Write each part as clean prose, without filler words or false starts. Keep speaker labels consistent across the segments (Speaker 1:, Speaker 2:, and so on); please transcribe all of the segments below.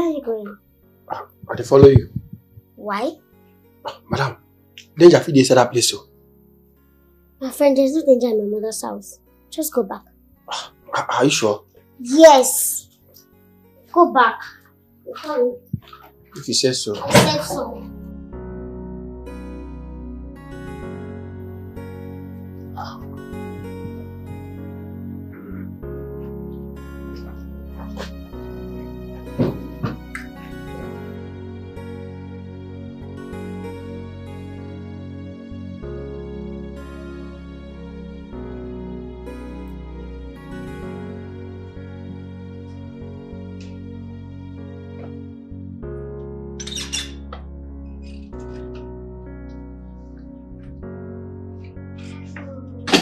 Speaker 1: are you going?
Speaker 2: I follow you.
Speaker 1: Why?
Speaker 2: Madam, danger fit dey inside that place, so.
Speaker 1: My friend, there's no danger in my mother's house. Just go back.
Speaker 2: Are you sure?
Speaker 1: Yes. Go back.
Speaker 2: If you say so.
Speaker 1: I said so.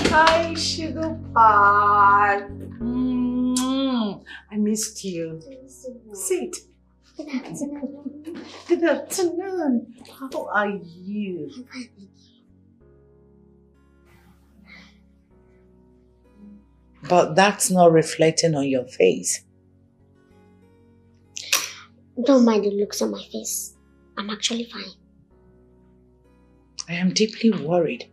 Speaker 3: Hi, sugar pie. I missed you. Sit.
Speaker 1: Good afternoon.
Speaker 3: Good afternoon. How are you? But that's not reflecting on your face.
Speaker 1: Don't mind the looks on my face. I'm actually fine.
Speaker 3: I am deeply worried.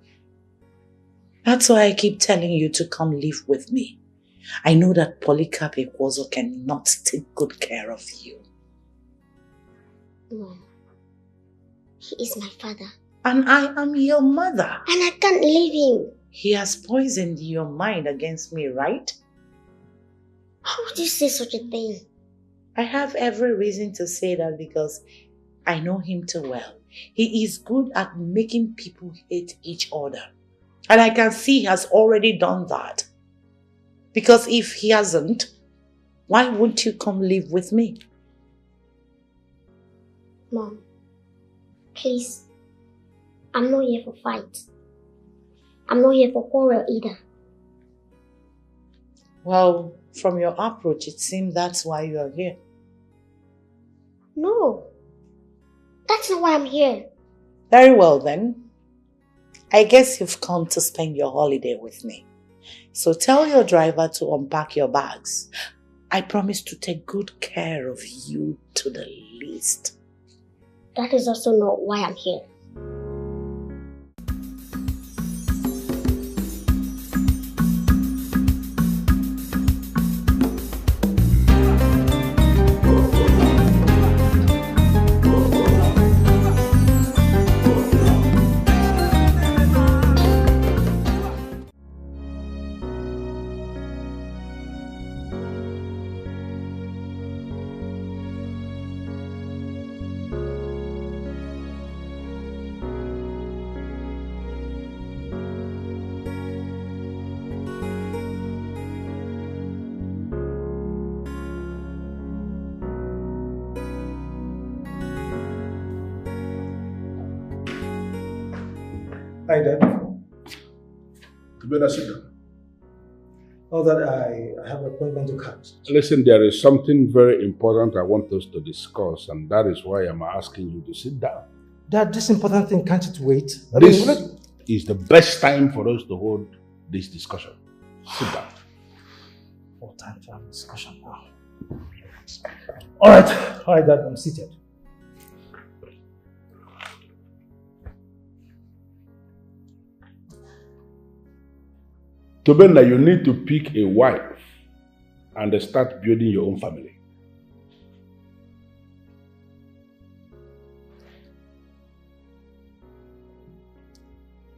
Speaker 3: That's why I keep telling you to come live with me. I know that Polycarp Ekwozo cannot take good care of you.
Speaker 1: Mom, he is my father.
Speaker 3: And I am your mother.
Speaker 1: And I can't leave him.
Speaker 3: He has poisoned your mind against me, right?
Speaker 1: How would you say such a thing?
Speaker 3: I have every reason to say that because I know him too well. He is good at making people hate each other. And I can see he has already done that. Because if he hasn't, why won't you come live with me?
Speaker 1: Mom, please. I'm not here for fight. I'm not here for quarrel either.
Speaker 3: Well, from your approach, it seems that's why you are here.
Speaker 1: No. That's not why I'm here.
Speaker 3: Very well then. I guess you've come to spend your holiday with me. So tell your driver to unpack your bags. I promise to take good care of you to the least.
Speaker 1: That is also not why I'm here.
Speaker 4: Hi, Dad.
Speaker 5: You better sit down.
Speaker 4: All that I have an appointment to catch.
Speaker 5: Listen, there is something very important I want us to discuss, and that is why I'm asking you to sit down.
Speaker 4: Dad, this important thing can't it wait?
Speaker 5: This is the best time for us to hold this discussion. Sit down.
Speaker 4: What time to have a discussion now? All right, Dad, I'm seated.
Speaker 5: Tobenna, you need to pick a wife and start building your own family.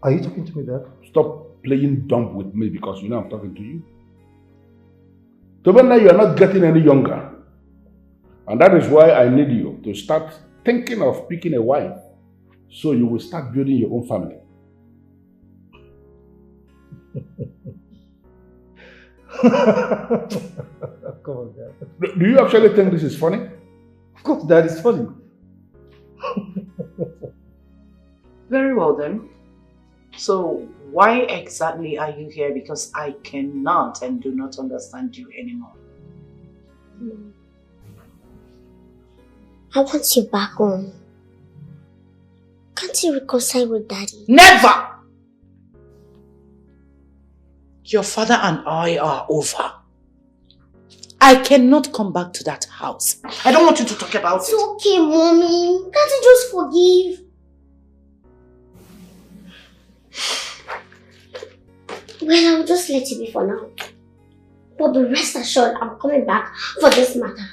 Speaker 4: Are you talking to me, Dad?
Speaker 5: Stop playing dumb with me because you know I'm talking to you. Tobenna, you are not getting any younger. And that is why I need you to start thinking of picking a wife so you will start building your own family.
Speaker 4: Come on, Dad.
Speaker 5: Do you actually think this is funny?
Speaker 4: Of course, Dad, it's funny.
Speaker 3: Very well then. So why exactly are you here? Because I cannot and do not understand you anymore.
Speaker 1: I want you back home. Can't you reconcile with Daddy?
Speaker 3: Never! Your father and I are over. I cannot come back to that house. I don't want you to talk about
Speaker 1: it. It's okay, Mommy. Can't you just forgive? Well, I'll just let it be for now. But be rest assured, I'm coming back for this matter.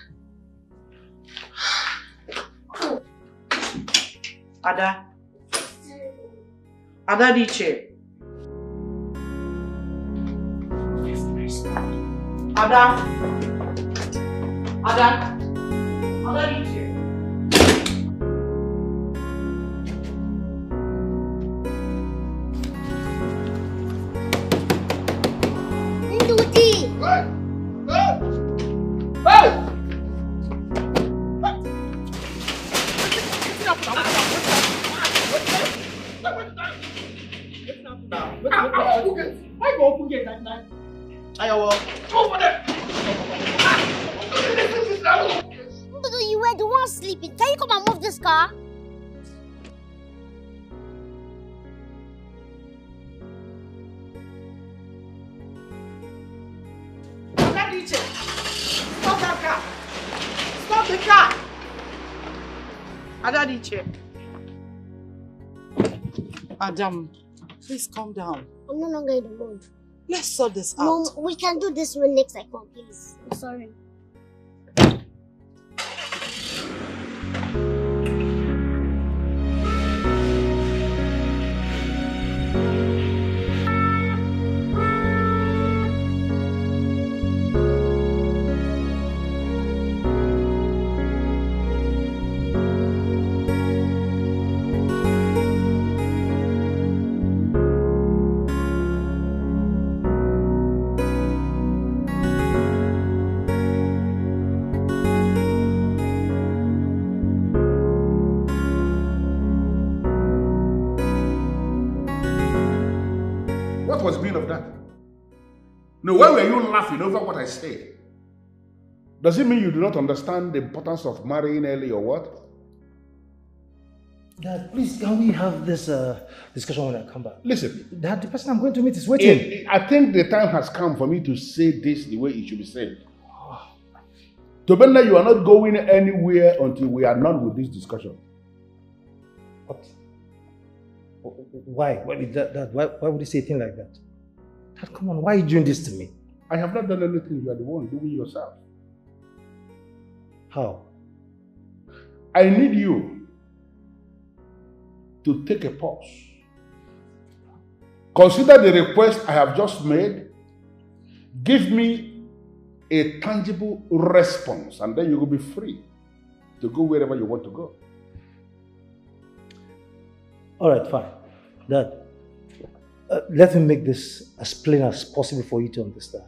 Speaker 3: Ada. Ada Dikeh. Ada. Ada. Ada Dikeh.
Speaker 1: You were the one sleeping. Can you come and move this car?
Speaker 3: Stop that car! Stop the car! Ada Dikeh. Adam, please calm down.
Speaker 1: I'm no longer in the mood.
Speaker 3: Let's sort this out.
Speaker 1: Mom, we can do this when next I come, please. I'm sorry.
Speaker 5: No, why were you laughing over what I said? Does it mean you do not understand the importance of marrying early or what?
Speaker 4: Dad, please, can we have this discussion when I come back?
Speaker 5: Listen.
Speaker 4: Dad, the person I'm going to meet is waiting.
Speaker 5: I think the time has come for me to say this the way it should be said. Tobenda, you are not going anywhere until we are done with this discussion.
Speaker 4: What? Why? Why would you say a thing like that? Dad, come on, why are you doing this to me?
Speaker 5: I have not done anything. You are the one doing yourself.
Speaker 4: How?
Speaker 5: I need you to take a pause. Consider the request I have just made. Give me a tangible response, and then you will be free to go wherever you want to go.
Speaker 4: All right, fine. Dad, let me make this as plain as possible for you to understand.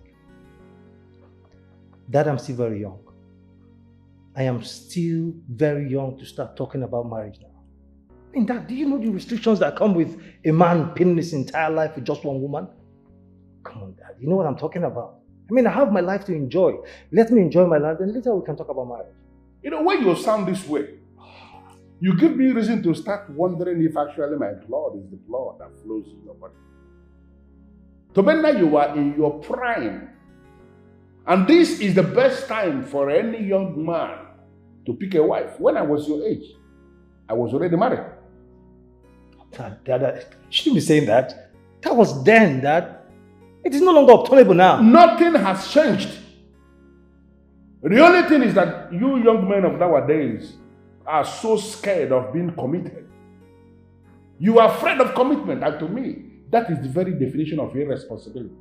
Speaker 4: Dad, I'm still very young. I am still very young to start talking about marriage now. I mean, Dad, do you know the restrictions that come with a man pinning his entire life with just one woman? Come on, Dad, you know what I'm talking about. I mean, I have my life to enjoy. Let me enjoy my life, and later we can talk about marriage.
Speaker 5: You know, when you sound this way, you give me reason to start wondering if actually my blood is the blood that flows in your body. Tobenda, you are in your prime. And this is the best time for any young man to pick a wife. When I was your age, I was already married.
Speaker 4: Dad, you shouldn't be saying that. That was then, Dad. It is no longer obtainable now.
Speaker 5: Nothing has changed. The only thing is that you young men of nowadays are so scared of being committed. You are afraid of commitment, and to me, that is the very definition of irresponsibility.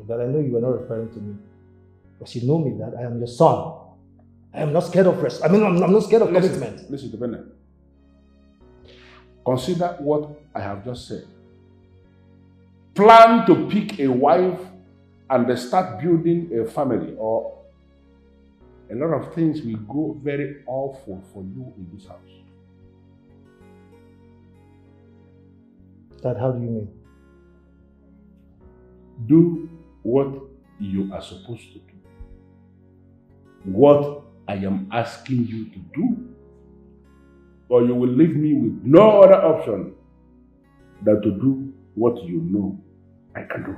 Speaker 4: But I know you are not referring to me. Because you know me, that I am your son. I am not scared of rest. I'm not scared of commitment.
Speaker 5: Listen to Bennett. Consider what I have just said. Plan to pick a wife and start building a family, or a lot of things will go very awful for you in this house.
Speaker 4: Dad, how do you mean?
Speaker 5: Do what you are supposed to do. What I am asking you to do. Or you will leave me with no other option than to do what you know I can do.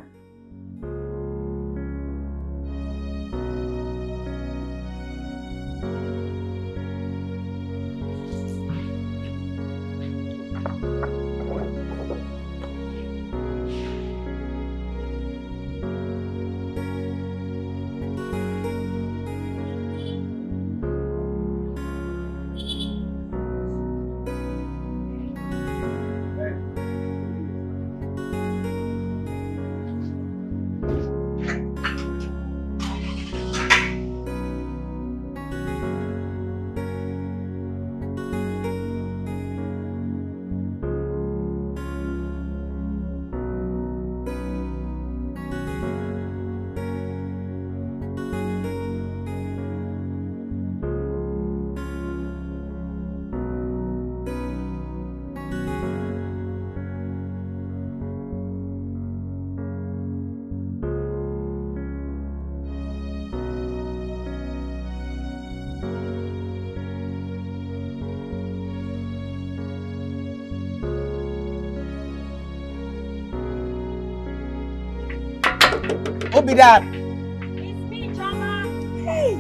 Speaker 6: Obida.
Speaker 7: It's me, Chama.
Speaker 6: Hey.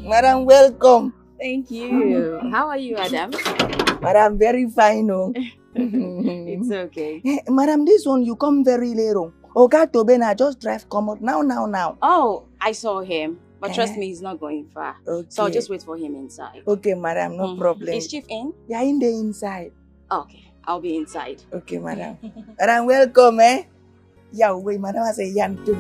Speaker 6: Madam, welcome.
Speaker 7: Thank you. How are you, Adam?
Speaker 6: Madam, very fine. Oh.
Speaker 7: It's okay.
Speaker 6: Hey, Madam, this one you come very late. Okay, Tobena, just drive come out now.
Speaker 7: Oh, I saw him. But trust me, he's not going far.
Speaker 6: Okay.
Speaker 7: So I'll just wait for him inside.
Speaker 6: Okay, Madam, no problem.
Speaker 7: Is Chief in?
Speaker 6: Yeah, in the inside.
Speaker 7: Okay, I'll be inside.
Speaker 6: Okay, Madam. Madam, welcome, eh? Yeah, wait, Madam, I say yan too.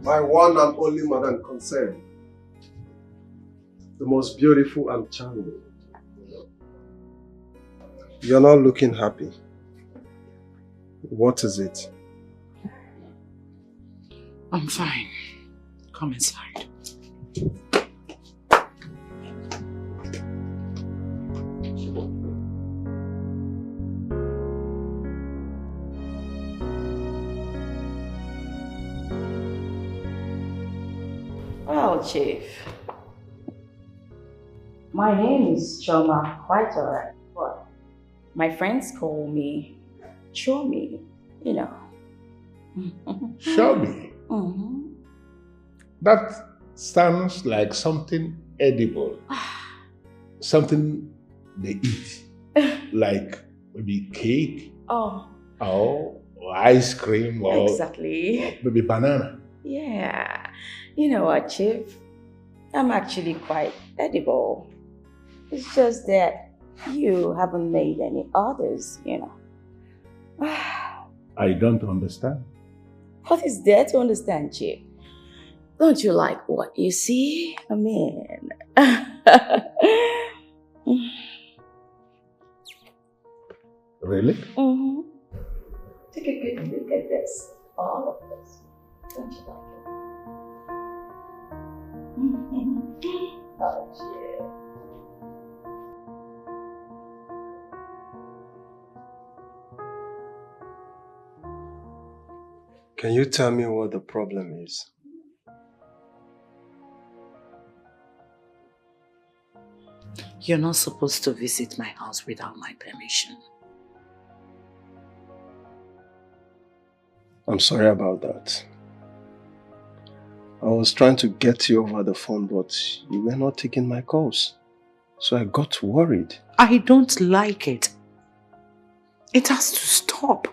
Speaker 2: My one and only madam concerned. The most beautiful and charming. You're not looking happy. What is it?
Speaker 3: I'm fine. Come inside.
Speaker 7: Well, Chief. My name is Choma, quite alright. But my friends call me Chomi, you know.
Speaker 5: Show me. That sounds like something edible. Something they eat. Like maybe cake.
Speaker 7: Oh.
Speaker 5: Or ice cream. Or
Speaker 7: Exactly.
Speaker 5: Or maybe banana.
Speaker 7: Yeah. You know what, Chief? I'm actually quite edible. It's just that you haven't made any orders, you know.
Speaker 5: I don't understand.
Speaker 7: What is there to understand, Chief? Don't you like what you see? I mean...
Speaker 5: Really?
Speaker 7: Take a good look at this. All of this. Don't you like it? Oh, Chief.
Speaker 2: Can you tell me what the problem is?
Speaker 3: You're not supposed to visit my house without my permission.
Speaker 2: I'm sorry about that. I was trying to get you over the phone, but you were not taking my calls. So I got worried.
Speaker 3: I don't like it. It has to stop.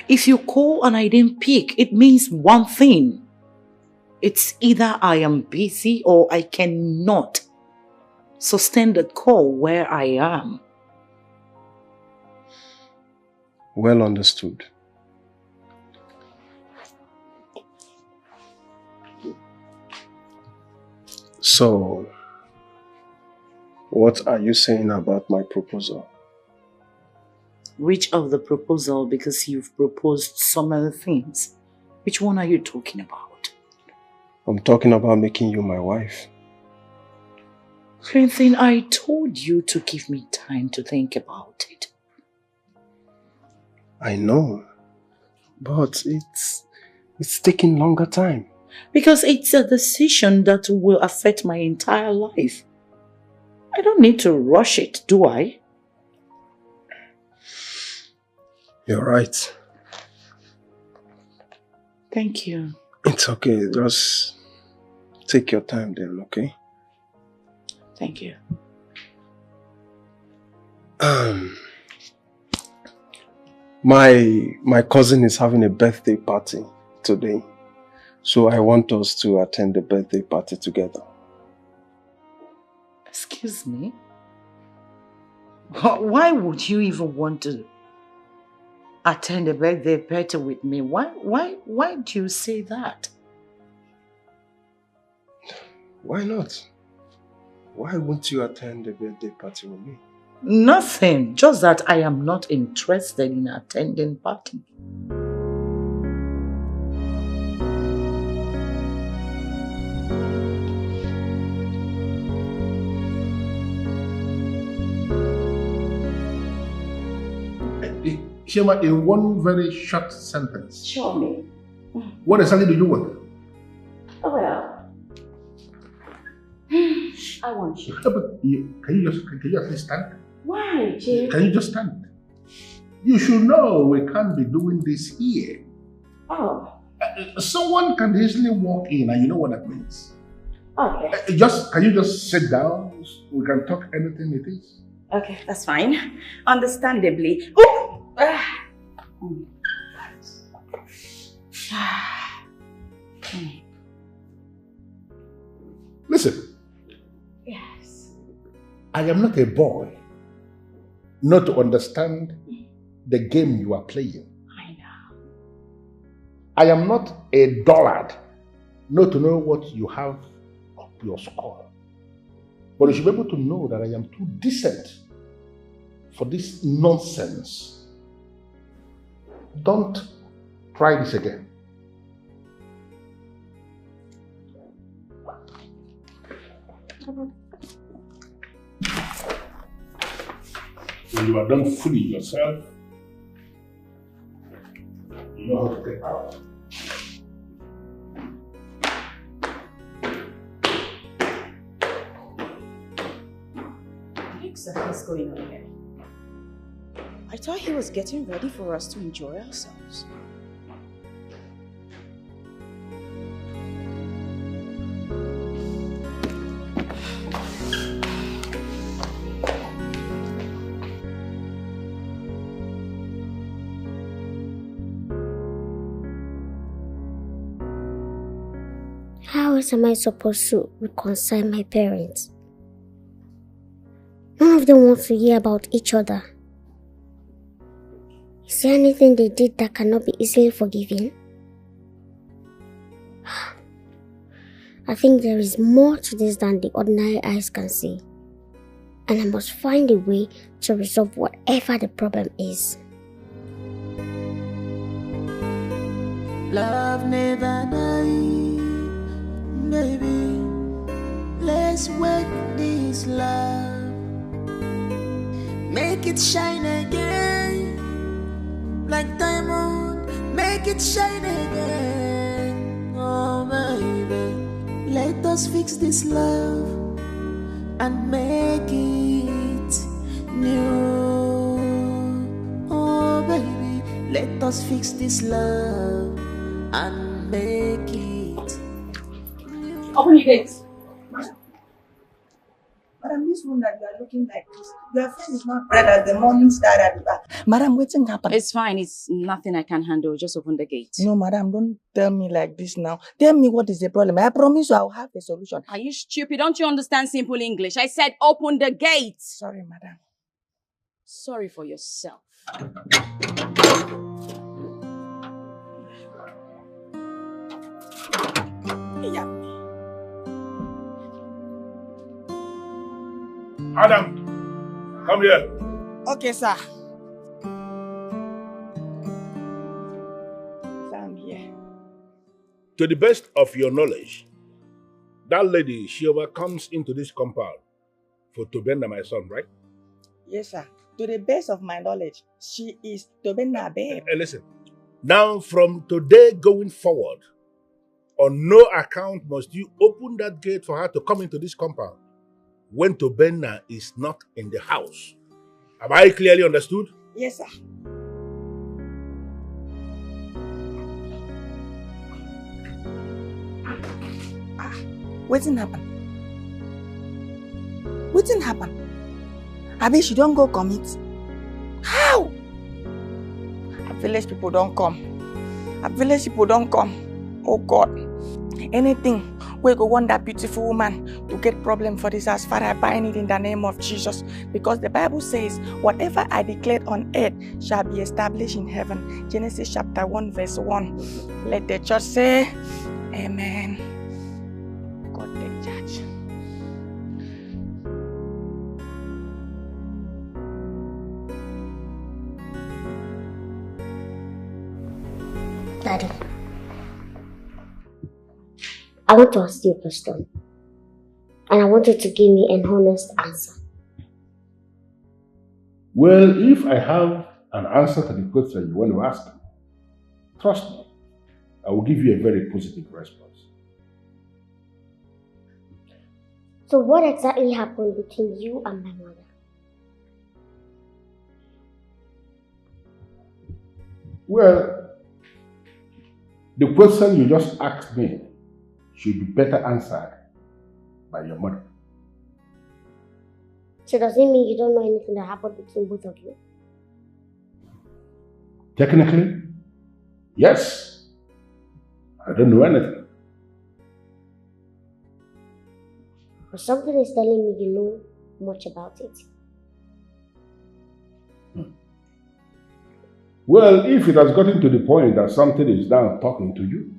Speaker 3: If you call and I didn't pick, it means one thing. It's either I am busy or I cannot sustain the call where I am.
Speaker 2: Well understood. So, what are you saying about my proposal?
Speaker 3: Which of the proposal? Because you've proposed some other things. Which one are you talking about?
Speaker 2: I'm talking about making you my wife.
Speaker 3: Clinton, I told you to give me time to think about it.
Speaker 2: I know, but it's taking longer time.
Speaker 3: Because it's a decision that will affect my entire life. I don't need to rush it, do I?
Speaker 2: You're right.
Speaker 3: Thank you.
Speaker 2: It's okay, just take your time then, okay?
Speaker 3: Thank you.
Speaker 2: My cousin is having a birthday party today. So I want us to attend the birthday party together.
Speaker 3: Excuse me? Why would you even want to attend a birthday party with me. Why do you say that?
Speaker 2: Why not? Why won't you attend a birthday party with me?
Speaker 3: Nothing. Just that I am not interested in attending party.
Speaker 5: Shema, in one very short sentence.
Speaker 7: Show me.
Speaker 5: What exactly do you want?
Speaker 7: Oh, well. I want you.
Speaker 5: But can you at least stand?
Speaker 7: Why, Jim?
Speaker 5: Can you just stand? You should know we can't be doing this here.
Speaker 7: Oh.
Speaker 5: Someone can easily walk in, and you know what that means.
Speaker 7: Okay.
Speaker 5: Can you just sit down? We can talk anything it is.
Speaker 7: Okay, that's fine. Understandably. Oh!
Speaker 5: Listen.
Speaker 7: Yes.
Speaker 5: I am not a boy not to understand the game you are playing.
Speaker 7: I know.
Speaker 5: I am not a dullard not to know what you have up your skull. But you should be able to know that I am too decent for this nonsense. Don't try this again. When you are done fooling yourself, you know how to get out.
Speaker 7: What exactly is going on here? I thought he was getting ready for us to enjoy ourselves.
Speaker 1: How else am I supposed to reconcile my parents? None of them want to hear about each other. Is there anything they did that cannot be easily forgiven? I think there is more to this than the ordinary eyes can see. And I must find a way to resolve whatever the problem is.
Speaker 8: Love never dies, baby. Let's work this love, make it shine again. Like diamond, make it shine again. Oh baby, let us fix this love and make it new. Oh baby, let us fix this love and make it new.
Speaker 7: Open your gates.
Speaker 6: Madam, this one that you are looking like this, your friend is not bright as the morning star at the back. Madam, what's happened?
Speaker 7: It's fine. It's nothing I can handle. Just open the gate.
Speaker 6: No, madam, don't tell me like this now. Tell me what is the problem. I promise you I will have a solution.
Speaker 7: Are you stupid? Don't you understand simple English? I said open the gate.
Speaker 6: Sorry, madam.
Speaker 7: Sorry for yourself.
Speaker 6: Yeah.
Speaker 5: Adam, come here.
Speaker 6: Okay, sir. I'm here.
Speaker 5: To the best of your knowledge, that lady, she comes into this compound for Tobenna, my son, right?
Speaker 6: Yes, sir. To the best of my knowledge, she is Tobenna, babe.
Speaker 5: Listen, now from today going forward, on no account must you open that gate for her to come into this compound when Tobenna is not in the house. Have I clearly understood?
Speaker 6: Yes, sir. What didn't happen? What didn't happen? Abi, she don't go commit. How? Our village people don't come. Our village people don't come. Oh God. Anything we go want that beautiful woman to get problem for this house. Father, I bind it in the name of Jesus. Because the Bible says, whatever I declared on earth shall be established in heaven. Genesis chapter 1 verse 1. Let the church say, Amen. God take charge.
Speaker 1: Daddy, I want to ask you a question. And I want you to give me an honest answer.
Speaker 5: Well, if I have an answer to the question you want to ask me, trust me, I will give you a very positive response.
Speaker 1: So what exactly happened between you and my mother?
Speaker 5: Well, the question you just asked me should be better answered by your mother.
Speaker 1: So does it mean you don't know anything that happened between both of you?
Speaker 5: Technically, yes. I don't know anything.
Speaker 1: But something is telling me you know much about it.
Speaker 5: Well, if it has gotten to the point that something is now talking to you,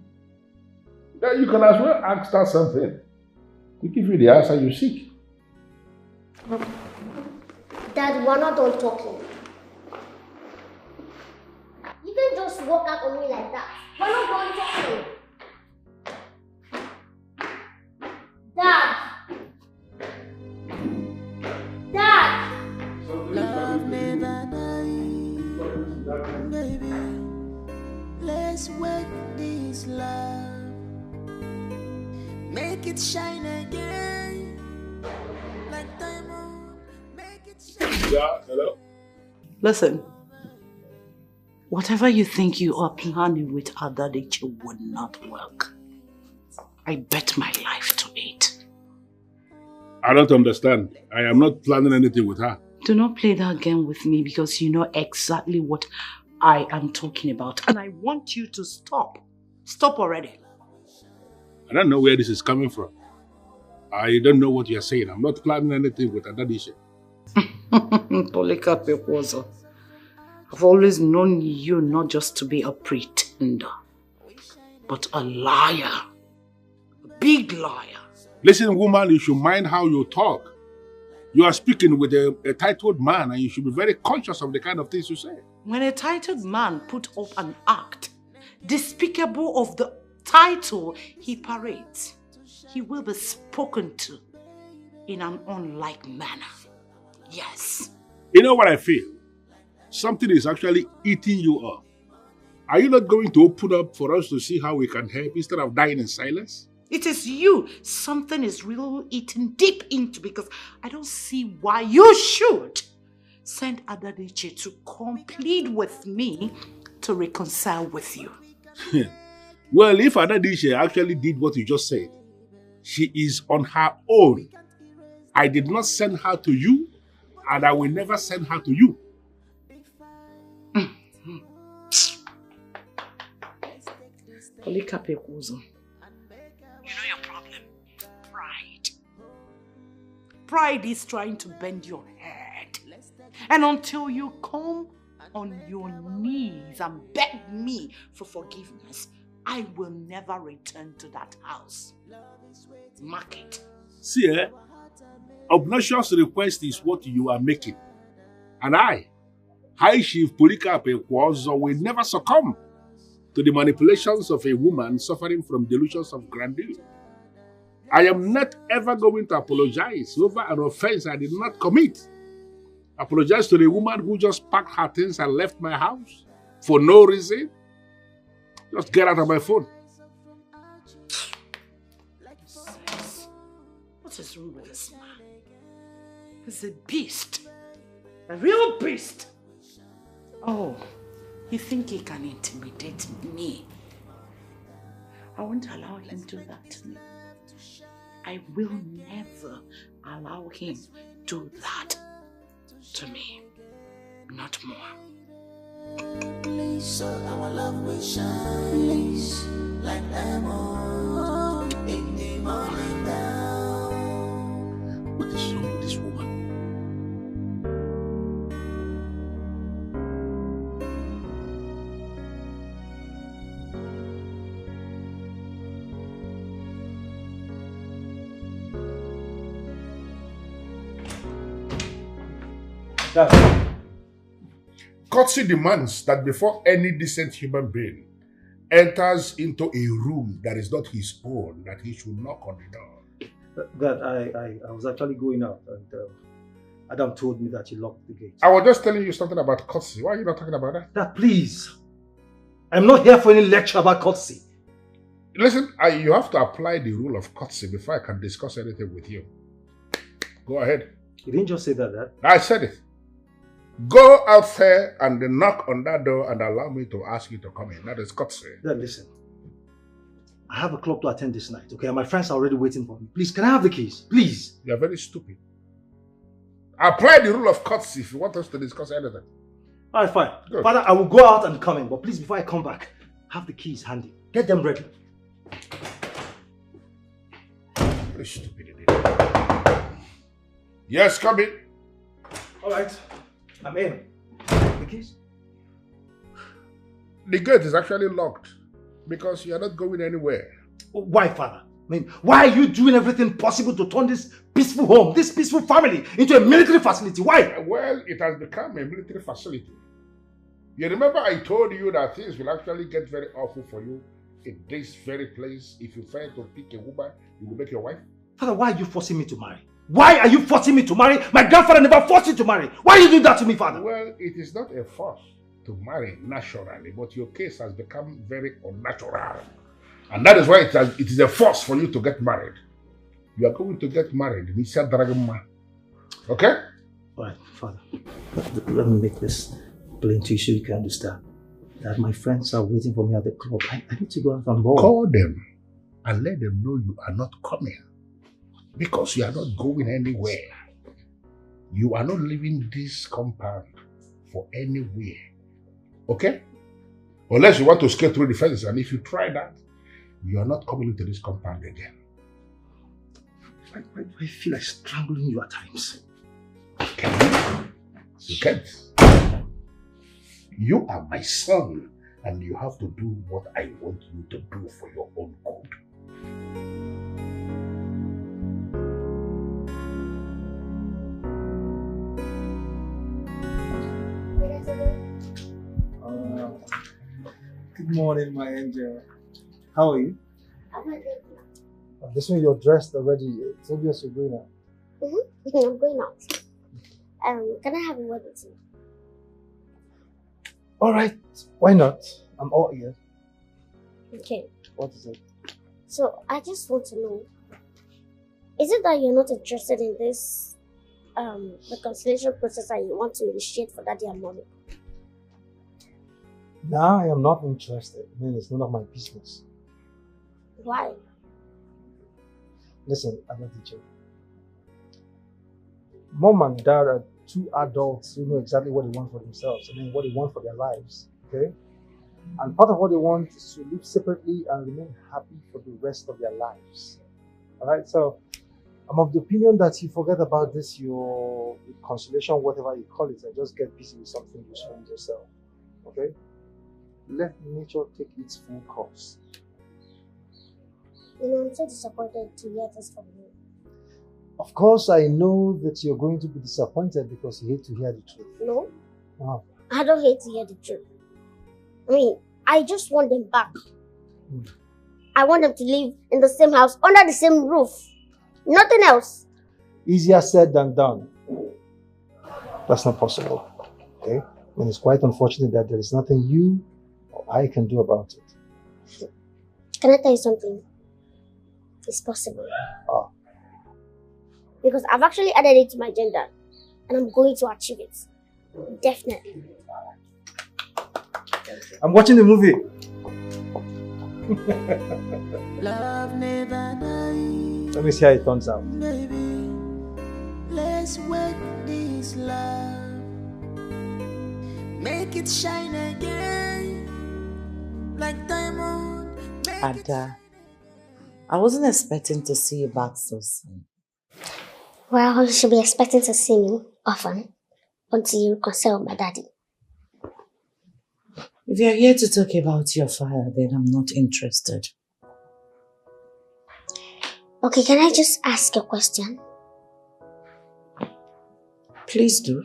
Speaker 5: then you can as well ask that something to give you the answer you seek.
Speaker 1: Dad, we're not done talking. You can just walk out on me like that. We're not done talking. Dad! Dad!
Speaker 8: Love never dies, baby. Let's work this love, make it shine again, like diamond. Make it shine.
Speaker 5: Yeah, hello?
Speaker 3: Listen, whatever you think you are planning with Dikeh would not work. I bet my life to it.
Speaker 5: I don't understand. I am not planning anything with her.
Speaker 3: Do not play that game with me because you know exactly what I am talking about. And I want you to stop. Stop already.
Speaker 5: I don't know where this is coming from. I don't know what you're saying. I'm not planning anything with Dikeh.
Speaker 3: Polikape, I've always known you not just to be a pretender, but a liar. A big liar.
Speaker 5: Listen, woman, you should mind how you talk. You are speaking with a titled man and you should be very conscious of the kind of things you say.
Speaker 3: When a titled man put up an act despicable of the title he parades, he will be spoken to in an unlike manner. Yes.
Speaker 5: You know what I feel? Something is actually eating you up. Are you not going to open up for us to see how we can help instead of dying in silence?
Speaker 3: It is you something is really eating deep into because I don't see why you should send Dikeh to complete with me to reconcile with you.
Speaker 5: Well, if Dikeh actually did what you just said, she is on her own. I did not send her to you, and I will never send her to you.
Speaker 3: Polikape, you know your problem? Pride. Pride is trying to bend your head. And until you come on your knees and beg me for forgiveness, I will never return to that house. Mark it.
Speaker 5: See, obnoxious request is what you are making. And I, High Chief Polikape Kwozo, will never succumb to the manipulations of a woman suffering from delusions of grandeur. I am not ever going to apologize over an offense I did not commit. Apologize to the woman who just packed her things and left my house for no reason. Just get out of my phone.
Speaker 3: What is wrong with this man? He's a beast. A real beast. Oh, you think he can intimidate me? I won't allow him to do that to me. I will never allow him to do that to me. Not more.
Speaker 8: So our love will shine like diamond in the morning.
Speaker 5: Courtesy demands that before any decent human being enters into a room that is not his own, that he should knock on the door.
Speaker 4: That I was actually going out and Adam told me that you locked the gate.
Speaker 5: I was just telling you something about courtesy. Why are you not talking about that?
Speaker 4: Dad, please. I'm not here for any lecture about courtesy.
Speaker 5: Listen, you have to apply the rule of courtesy before I can discuss anything with you. Go ahead.
Speaker 4: You didn't just say that, Dad.
Speaker 5: I said it. Go out there and then knock on that door and allow me to ask you to come in. That is courtesy.
Speaker 4: Dad, listen. I have a club to attend this night, okay? And my friends are already waiting for me. Please, can I have the keys? Please.
Speaker 5: You are very stupid. Apply the rule of courtesy if you want us to discuss anything.
Speaker 4: All right, fine.
Speaker 5: Good.
Speaker 4: Father, I will go out and come in, but please, before I come back, have the keys handy. Get them ready.
Speaker 5: Very stupid idiot. Yes, come in.
Speaker 4: All right. I'm in. The keys?
Speaker 5: The gate is actually locked because you are not going anywhere.
Speaker 4: Why, Father? I mean, why are you doing everything possible to turn this peaceful home, this peaceful family, into a military facility? Why?
Speaker 5: Well, it has become a military facility. You remember I told you that things will actually get very awful for you in this very place. If you fail to pick a woman, you will make your wife.
Speaker 4: Father, why are you forcing me to marry? Why are you forcing me to marry? My grandfather never forced you to marry. Why are you doing that to me, Father?
Speaker 5: Well, it is not a force to marry naturally, but your case has become very unnatural. And that is why it is a force for you to get married. You are going to get married. Okay?
Speaker 4: All right, Father. Let me make this plain to you so you can understand. That my friends are waiting for me at the club. I need to go out and ball.
Speaker 5: Call them and let them know you are not coming. Because you are not going anywhere. You are not leaving this compound for anywhere. Okay? Unless you want to skate through the fences, and if you try that, you are not coming into this compound again.
Speaker 4: I feel like strangling you at times.
Speaker 5: Can you? You can't. You are my son, and you have to do what I want you to do for your own good.
Speaker 9: Good morning, my angel. How are you?
Speaker 1: I'm not ready.
Speaker 9: This one you're dressed already. It's obvious you're going out.
Speaker 1: I'm going out. Can I have a word with you?
Speaker 9: All right. Why not? I'm all ears.
Speaker 1: Okay.
Speaker 9: What is it?
Speaker 1: So, I just want to know, is it that you're not interested in this reconciliation process that you want to initiate for Daddy and Mommy?
Speaker 9: No, I am not interested. I mean, it's none of my business.
Speaker 1: Why?
Speaker 9: Listen, I'm not teaching. Mom and Dad are two adults who know exactly what they want for themselves. I mean, what they want for their lives. Okay? And part of what they want is to live separately and remain happy for the rest of their lives. Alright? So, I'm of the opinion that you forget about this, your reconciliation, whatever you call it, and just get busy with something useful with yourself. Okay? Let nature take its full course.
Speaker 1: You know, I'm so disappointed to hear this from you.
Speaker 9: Of course, I know that you're going to be disappointed because you hate to hear the truth.
Speaker 1: No,
Speaker 9: Oh.
Speaker 1: I don't hate to hear the truth. I mean, I just want them back. I want them to live in the same house, under the same roof. Nothing else.
Speaker 9: Easier said than done. That's not possible. Okay? And it's quite unfortunate that there is nothing you or I can do about it.
Speaker 1: Can I tell you something? It's possible.
Speaker 9: Oh.
Speaker 1: Because I've actually added it to my agenda and I'm going to achieve it. Definitely.
Speaker 9: I'm watching the movie.
Speaker 8: Love never dies.
Speaker 9: Let me see how it turns out.
Speaker 8: Baby, let's work this love. Make it shine again. Like diamond.
Speaker 3: Ada, I wasn't expecting to see you back so soon.
Speaker 1: Well, you should be expecting to see me often until you reconcile with my daddy.
Speaker 3: If you're here to talk about your father, then I'm not interested.
Speaker 1: Okay, can I just ask a question?
Speaker 3: Please do.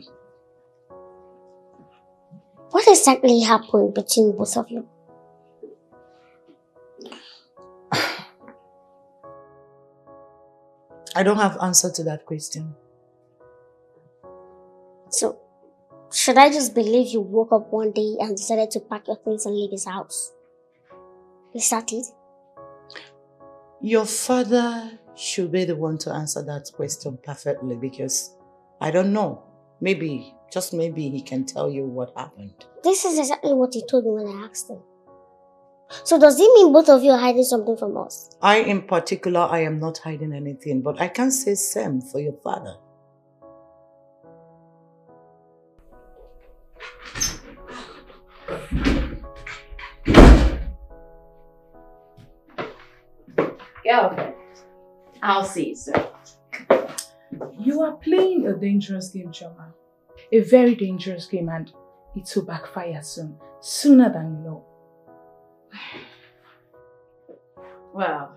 Speaker 1: What exactly happened between both of you?
Speaker 3: I don't have answer to that question.
Speaker 1: So, should I just believe you woke up one day and decided to pack your things and leave his house? Is that it?
Speaker 3: Your father should be the one to answer that question perfectly because I don't know. Maybe, just maybe he can tell you what happened.
Speaker 1: This is exactly what he told me when I asked him. So does it mean both of you are hiding something from us?
Speaker 3: I, in particular, I am not hiding anything, but I can't say same for your father.
Speaker 7: Girlfriend, I'll see you soon.
Speaker 10: You are playing a dangerous game, Choma. A very dangerous game, and it will backfire soon. Sooner than you know.
Speaker 7: Well,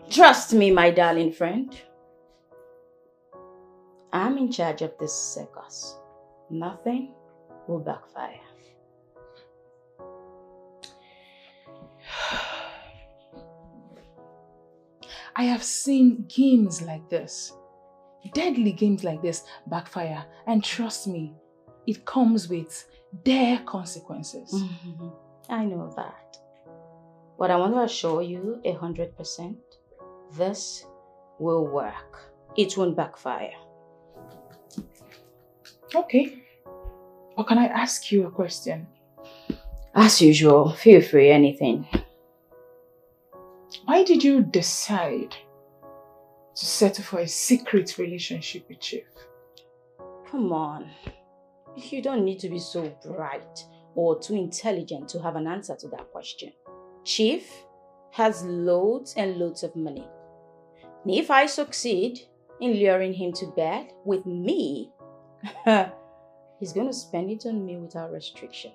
Speaker 7: trust me, my darling friend. I'm in charge of this circus. Nothing will backfire.
Speaker 10: I have seen games like this, deadly games like this backfire, and trust me, it comes with their consequences.
Speaker 7: I know that. But I want to assure you 100%, this will work. It won't backfire.
Speaker 10: Okay. Or can I ask you a question?
Speaker 7: As usual, feel free, anything.
Speaker 10: Why did you decide to settle for a secret relationship with Chief?
Speaker 7: Come on. You don't need to be so bright or too intelligent to have an answer to that question. Chief has loads and loads of money. And if I succeed in luring him to bed with me, he's going to spend it on me without restriction.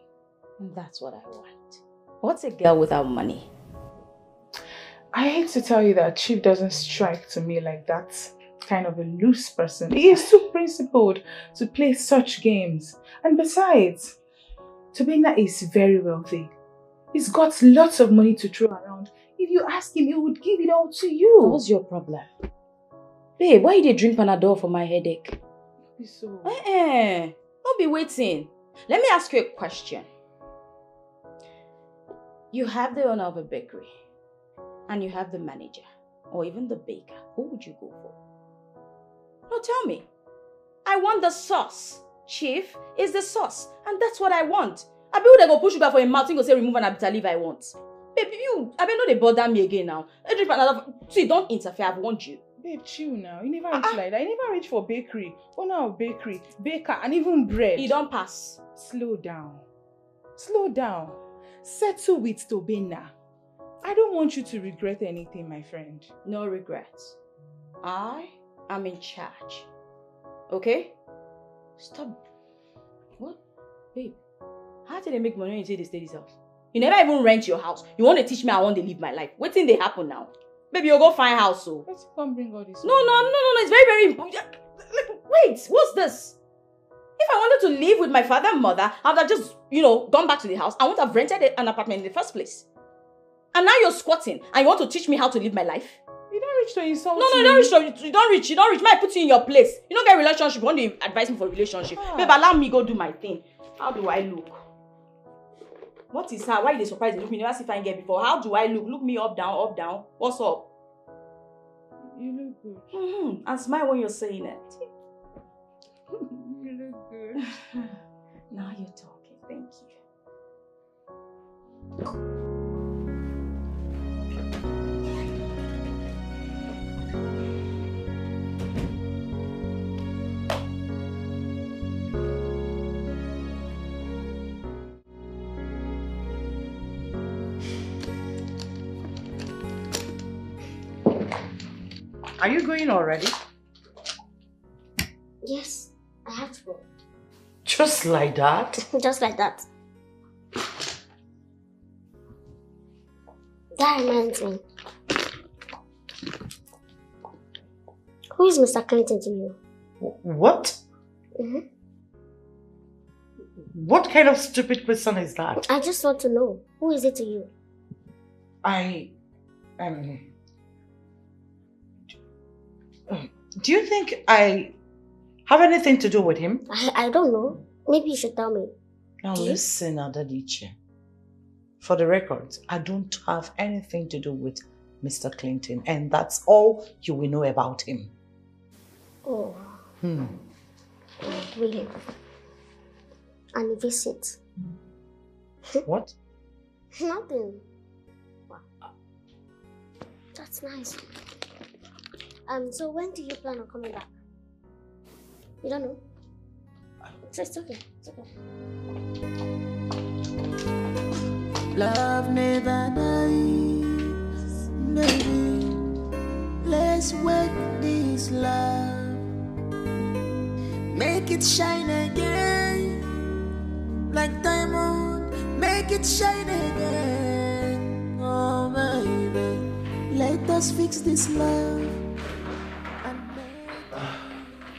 Speaker 7: And that's what I want. What's a girl without money?
Speaker 10: I hate to tell you that Chief doesn't strike to me like that kind of a loose person. He is too principled to play such games. And besides, Tobina is very wealthy. He's got lots of money to throw around. If you ask him, he would give it all to you.
Speaker 7: What's your problem? Babe, why you drink Panadol for my headache?
Speaker 10: So...
Speaker 7: Don't be waiting. Let me ask you a question. You have the owner of a bakery, and you have the manager, or even the baker. Who would you go for? No, tell me. I want the sauce. Chief is the sauce, and that's what I want. I be they go push sugar for a mouth, go say remove an bitter leaf I want. Baby, I be know they bother me again now. See, don't interfere, I've warned you.
Speaker 10: Babe, chill now. You never reach like that. You never reach for bakery, owner of bakery, baker, and even bread.
Speaker 7: You don't pass.
Speaker 10: Slow down. Slow down. Settle with Tobina. I don't want you to regret anything, my friend.
Speaker 7: No regrets. I am in charge. Okay? Stop. What? Babe, how did they make money when you say they stay this house? You never even rent your house. You want to teach me I want to live my life. What thing they happen now? Baby, you'll go find house, so.
Speaker 10: Let's come bring all this.
Speaker 7: No. It's very, very important. Wait, what's this? If I wanted to live with my father and mother, I would have just, gone back to the house. I wouldn't have rented an apartment in the first place. And now you're squatting and you want to teach me how to live my life?
Speaker 10: You don't reach to insult
Speaker 7: No, you don't reach. You don't reach. Might put you in your place. You don't get a relationship. You want to advise me for a relationship. Babe, allow me go do my thing. How do I look? What is her? Why are they surprised? They look me. Never see if I get before. How do I look? Look me up, down. What's up?
Speaker 10: You look good.
Speaker 7: And smile when you're saying it.
Speaker 10: You look good.
Speaker 7: Now you're talking. Thank you.
Speaker 3: Are you going already?
Speaker 1: Yes, I have to go.
Speaker 3: Just like that?
Speaker 1: Just like that. That reminds me. Who is Mr. Clinton to you?
Speaker 3: What? What kind of stupid question is that?
Speaker 1: I just want to know. Who is it to you?
Speaker 3: Do you think I have anything to do with him?
Speaker 1: I don't know. Maybe you should tell me.
Speaker 3: Now listen, Adadiche. For the record, I don't have anything to do with Mr. Clinton, and that's all you will know about him.
Speaker 1: Oh. Really? And a visit?
Speaker 3: What?
Speaker 1: Nothing. Wow. That's nice. So when do you plan on coming back? You don't know? It's okay. It's okay.
Speaker 8: Love never dies, baby. Let's work this love. Make it shine again, like diamond. Make it shine again, oh baby. Let us fix this love.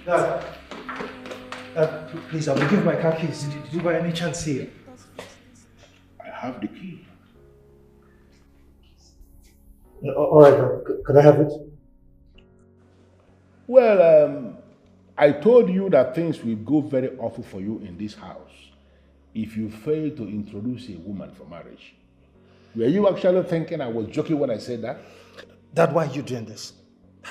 Speaker 4: Dad, please, I will give my car keys. Did you by any chance see it?
Speaker 5: I have the key.
Speaker 9: All right, could I have it?
Speaker 5: Well, I told you that things will go very awful for you in this house if you fail to introduce a woman for marriage. Were you actually thinking I was joking when I said that?
Speaker 4: Dad, why are you doing this?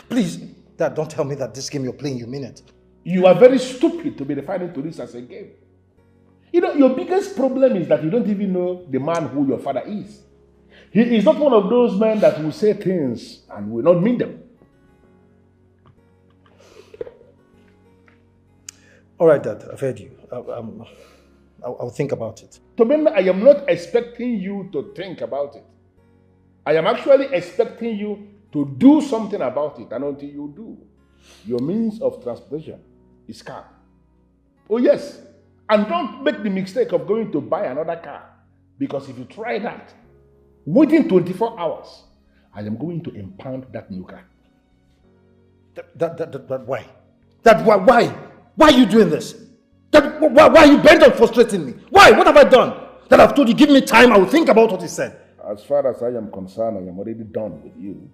Speaker 4: Please, Dad, don't tell me that this game you're playing, you mean it.
Speaker 5: You are very stupid to be referring to this as a game. You know, your biggest problem is that you don't even know the man who your father is. He is not one of those men that will say things and will not mean them.
Speaker 4: All right, Dad, I've heard you. I'll think about it.
Speaker 5: Toben, I am not expecting you to think about it. I am actually expecting you to do something about it, and until you do, your means of transportation is car. Oh yes, and don't make the mistake of going to buy another car, because if you try that, within 24 hours, I am going to impound that new car.
Speaker 4: Why? Why? Why are you doing this? Why are you bent on frustrating me? Why? What have I done? That I've told you, give me time, I will think about what you said.
Speaker 5: As far as I am concerned, I am already done with you.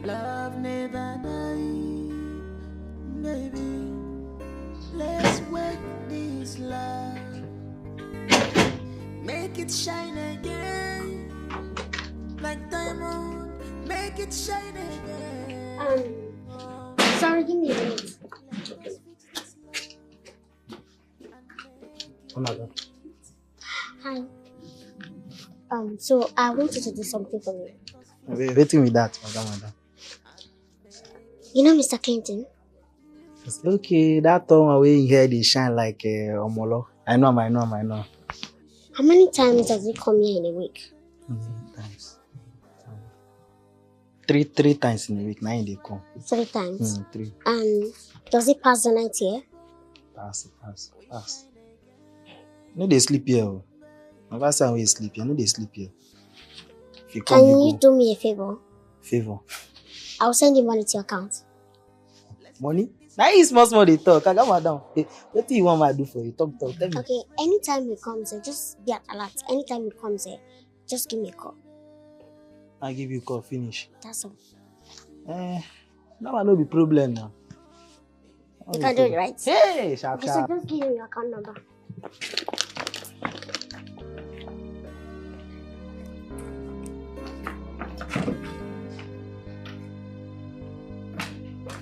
Speaker 8: Love never dies, baby. Let's work this love. Make it shine again, like diamond. Make it shine again.
Speaker 1: Sorry, give me a minute.
Speaker 9: Oh my God.
Speaker 1: Hi. So I want you to do something for me.
Speaker 9: Waiting with that, madam.
Speaker 1: You know Mr. Clinton?
Speaker 9: It's okay, that time away in here they shine like Omolo. I know.
Speaker 1: How many times does he come here in a week?
Speaker 9: Times. Three times in a week. 9 they come.
Speaker 1: 3 times?
Speaker 9: 3.
Speaker 1: And does he pass the night here?
Speaker 9: Pass. No, they sleep here. Never say we sleep here. No, they sleep here. If you come,
Speaker 1: Can you do me a favor?
Speaker 9: Favor.
Speaker 1: I'll send you money to your account.
Speaker 9: Money? Now he's small they talk. I got madam. What do you want me to do for you? Talk. Tell me.
Speaker 1: Okay, anytime he comes here, just be at alert. Anytime he comes here, just give me a call.
Speaker 9: I'll give you a call, finish.
Speaker 1: That's all.
Speaker 9: Now I know the problem now.
Speaker 1: You can do it, right?
Speaker 9: Hey, sharp.
Speaker 1: Okay, so just give me your account number.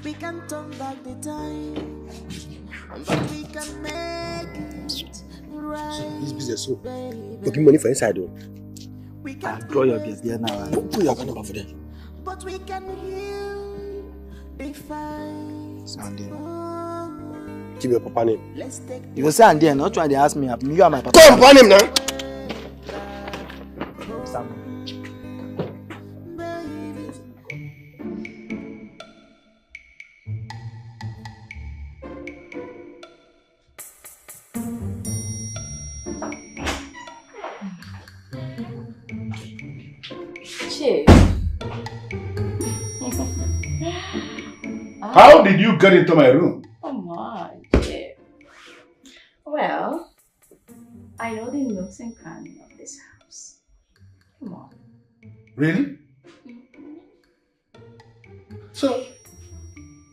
Speaker 8: We can turn back the time, but we can make it right.
Speaker 11: This business, so looking money for inside though.
Speaker 8: We can
Speaker 9: draw your guest there now.
Speaker 11: Put your account number for them.
Speaker 8: But we can heal the fight.
Speaker 9: Sound there.
Speaker 11: Give me your papa name.
Speaker 8: Let's take
Speaker 9: You will say and then not trying to ask me. You are my papa.
Speaker 11: Come, papa name now.
Speaker 9: Sam.
Speaker 7: Chief,
Speaker 5: How did you get into my room?
Speaker 7: Come on, Chief. Well, I know the nooks and crannies of this house. Come on.
Speaker 5: Really? So,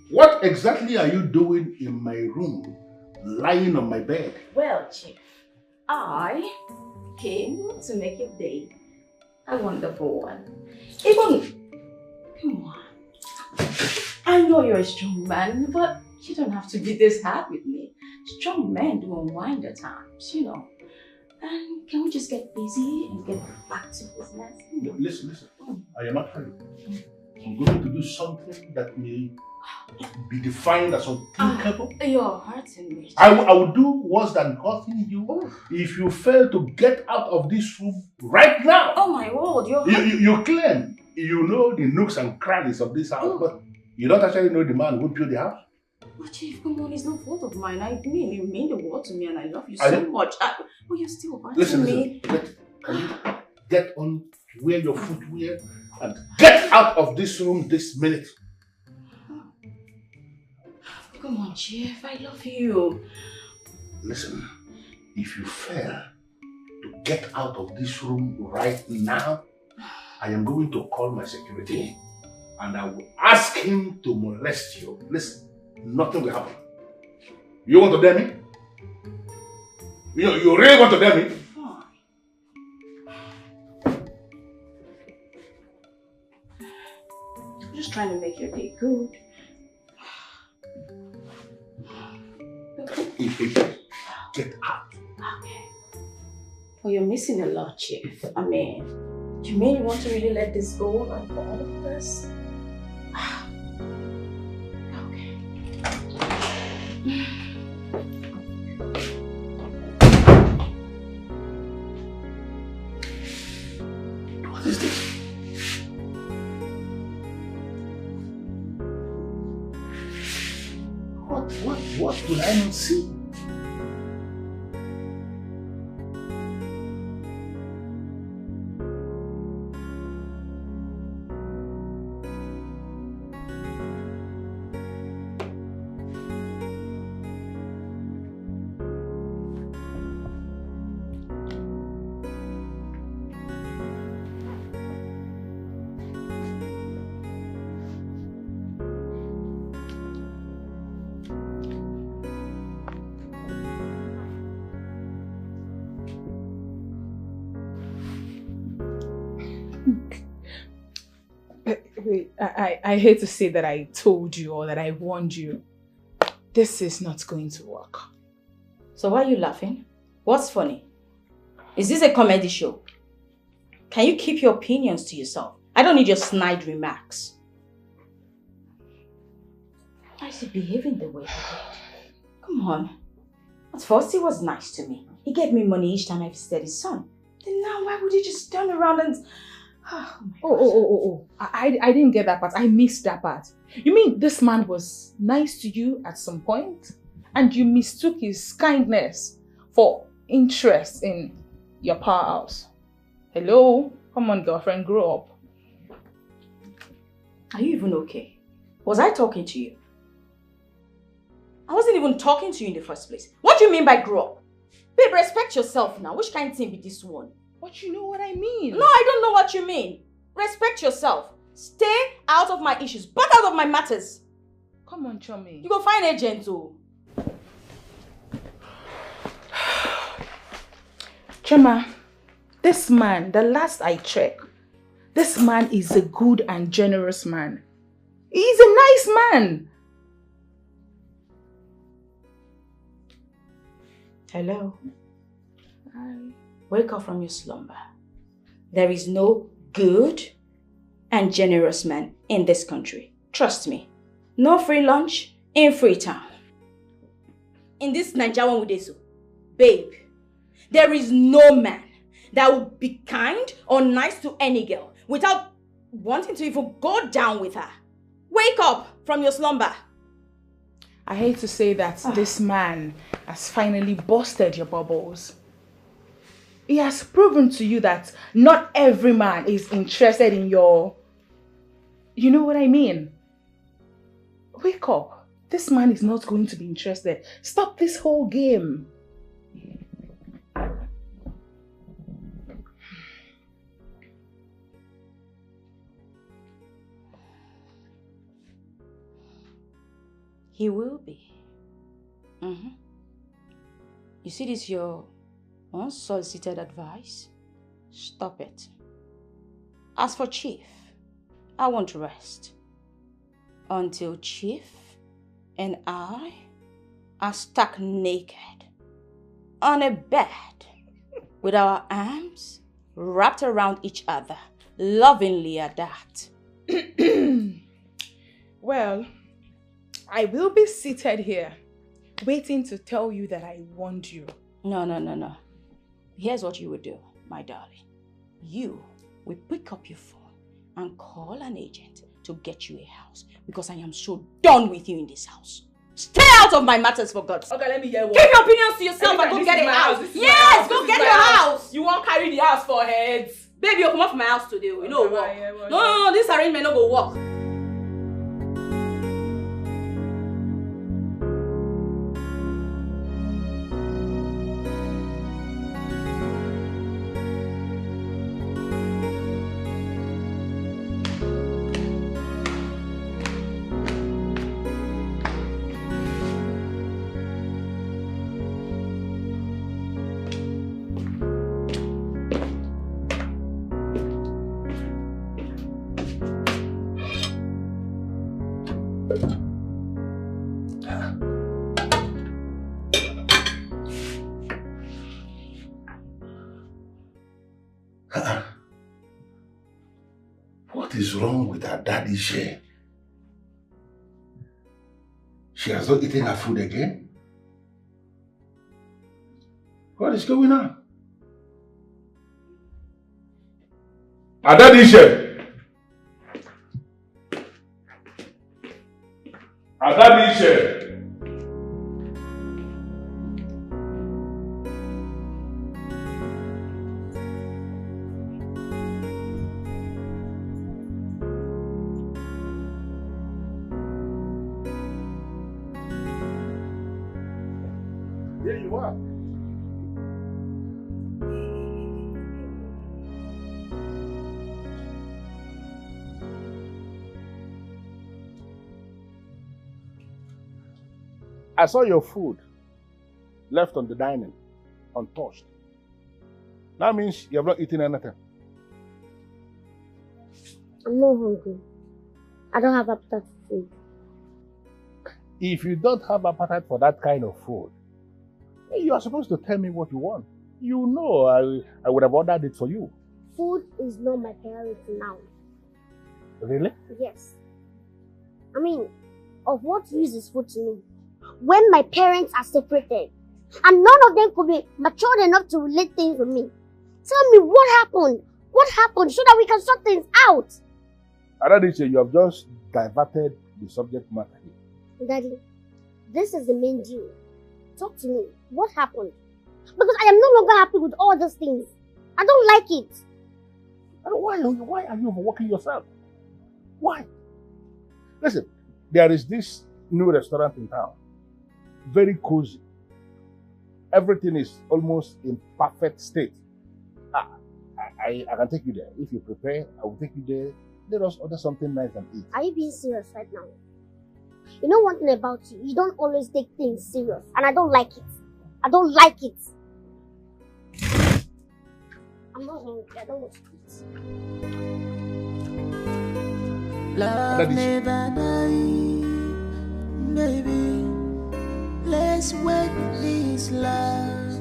Speaker 5: what exactly are you doing in my room, lying on my bed?
Speaker 7: Well, Chief, I came to make your day a wonderful one. Come on. I know you're a strong man, but you don't have to be this hard with me. Strong men do unwind at times, you know. And can we just get busy and get back to business?
Speaker 5: Listen. I am not hurry. I'm going to do something that may be defined as unthinkable.
Speaker 7: You're hurting me.
Speaker 5: I will do worse than hurting you if you fail to get out of this room right now.
Speaker 7: Oh my word,
Speaker 5: you claim you know the nooks and crannies of this house, but you don't actually know the man who built the house.
Speaker 7: But Chief, come on, it's no fault of mine. I mean, you mean the world to me and I love you so much. But you're still hurting me.
Speaker 5: Can you get on, wear your footwear and get out of this room this minute?
Speaker 7: Come on, Chief, I love you.
Speaker 5: Listen, if you fail to get out of this room right now, I am going to call my security and I will ask him to molest you. Listen, nothing will happen. You want to dare me? You really want to dare me?
Speaker 7: I'm just trying to make your day good.
Speaker 5: Get out.
Speaker 7: Okay. Well, you're missing a lot, Chief. I mean, do you mean you want to really let this go like all of this? Okay.
Speaker 5: What is this? What will I not see?
Speaker 10: I hate to say that I told you or that I warned you. This is not going to work.
Speaker 7: So why are you laughing? What's funny? Is this a comedy show? Can you keep your opinions to yourself? I don't need your snide remarks. Why is he behaving the way he did? Come on. At first he was nice to me. He gave me money each time I visited his son. Then now why would he just turn around and...
Speaker 10: I didn't get that part. I missed that part. You mean this man was nice to you at some point and you mistook his kindness for interest in your powerhouse? Hello? Come on, girlfriend, grow up.
Speaker 7: Are you even okay? Was I talking to you? I wasn't even talking to you in the first place. What do you mean by grow up? Babe, respect yourself now. Which kind of thing be this one?
Speaker 10: But you know what I mean.
Speaker 7: No, I don't know what you mean. Respect yourself. Stay out of my issues. Back out of my matters.
Speaker 10: Come on, Chummy.
Speaker 7: You go find a gentle.
Speaker 10: Chuma, this man, the last I checked, this man is a good and generous man. He's a nice man.
Speaker 7: Hello. Hi. Wake up from your slumber. There is no good and generous man in this country. Trust me. No free lunch in Freetown. In this Nigerian Nollywood, babe, there is no man that will be kind or nice to any girl without wanting to even go down with her. Wake up from your slumber.
Speaker 10: I hate to say that this man has finally busted your bubbles. He has proven to you that not every man is interested in your... You know what I mean? Wake up. This man is not going to be interested. Stop this whole game.
Speaker 7: He will be. You see this, your unsolicited advice? Stop it. As for Chief, I won't rest until Chief and I are stuck naked on a bed with our arms wrapped around each other, lovingly at that.
Speaker 10: Well, I will be seated here, waiting to tell you that I warned you.
Speaker 7: No. Here's what you would do, my darling. You will pick up your phone and call an agent to get you a house, because I am so done with you in this house. Stay out of my matters, for God's sake.
Speaker 10: Okay, let me hear one.
Speaker 7: Keep your opinions to yourself and go get a house. Yes, go get your house.
Speaker 10: You won't carry the house for heads.
Speaker 7: Baby, you come off my house today. You know what? No, this arrangement no go work.
Speaker 5: What is wrong with her daddy, She has not eaten her food again? What is going on? Her daddy, She! Her daddy, She! I saw your food left on the dining, untouched. That means you have not eaten anything.
Speaker 1: I'm not hungry. I don't have appetite for food.
Speaker 5: If you don't have appetite for that kind of food, you are supposed to tell me what you want. You know I would have ordered it for you.
Speaker 1: Food is not my priority now.
Speaker 5: Really?
Speaker 1: Yes. I mean, of what use is food to me when my parents are separated and none of them could be matured enough to relate things with me? Tell me what happened? What happened so that we can sort things out?
Speaker 5: Adadiche, you have just diverted the subject matter here.
Speaker 1: Daddy, this is the main deal. Talk to me. What happened? Because I am no longer happy with all these things. I don't like it.
Speaker 5: Why are you overworking yourself? Why? Listen, there is this new restaurant in town. Very cozy. Everything is almost in perfect state. I can take you there. If you prepare, I will take you there. Let us order something nice and eat.
Speaker 1: Are you being serious right now? You know one thing about you, you don't always take things serious. And I don't like it. I don't like it. I'm not hungry. I don't want to eat.
Speaker 8: Love never die, baby. Let's wake this love.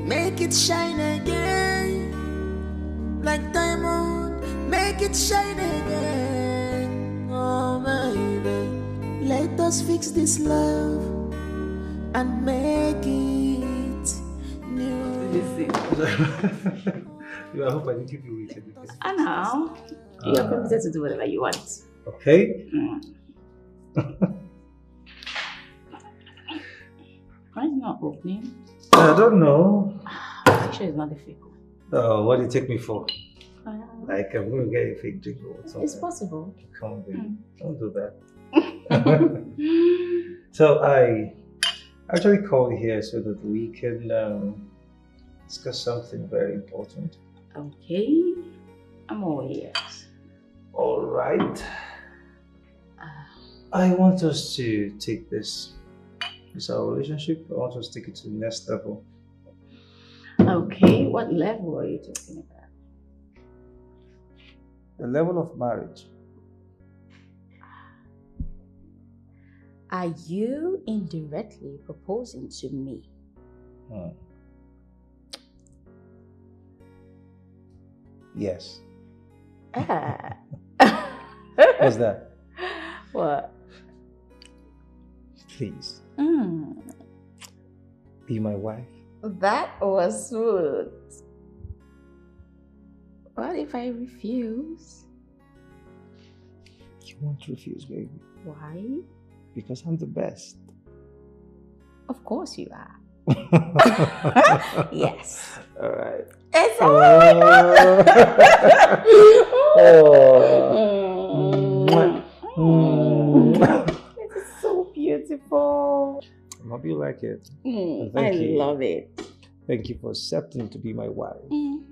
Speaker 8: Make it shine again. Like diamond, make it shine again. Oh baby, let us fix this love and make it new.
Speaker 4: I hope I didn't keep you waiting.
Speaker 7: I know. You're permitted to do whatever you want.
Speaker 4: Okay.
Speaker 7: Why is it not opening?
Speaker 4: I don't know.
Speaker 7: I'm sure it's not a fake one.
Speaker 4: Oh, what do you take me for? Like I'm going to get a fake drink or something.
Speaker 7: It's possible.
Speaker 4: Come on, baby. Don't do that. So I actually called here so that we can discuss something very important.
Speaker 7: Okay, I'm all ears.
Speaker 4: All right. I want us to take this our relationship. I want us to take it to the next level.
Speaker 7: Okay, what level are you talking about?
Speaker 4: The level of marriage.
Speaker 7: Are you indirectly proposing to me?
Speaker 4: Yes.
Speaker 7: Ah.
Speaker 4: What's that?
Speaker 7: What?
Speaker 4: Please. Be my wife.
Speaker 7: That was smooth. What if I refuse?
Speaker 4: You won't refuse, baby.
Speaker 7: Why?
Speaker 4: Because I'm the best.
Speaker 7: Of course you are. Yes.
Speaker 4: All right.
Speaker 7: It's It is so beautiful.
Speaker 4: I hope you like it.
Speaker 7: I love it.
Speaker 4: Thank you for accepting to be my wife.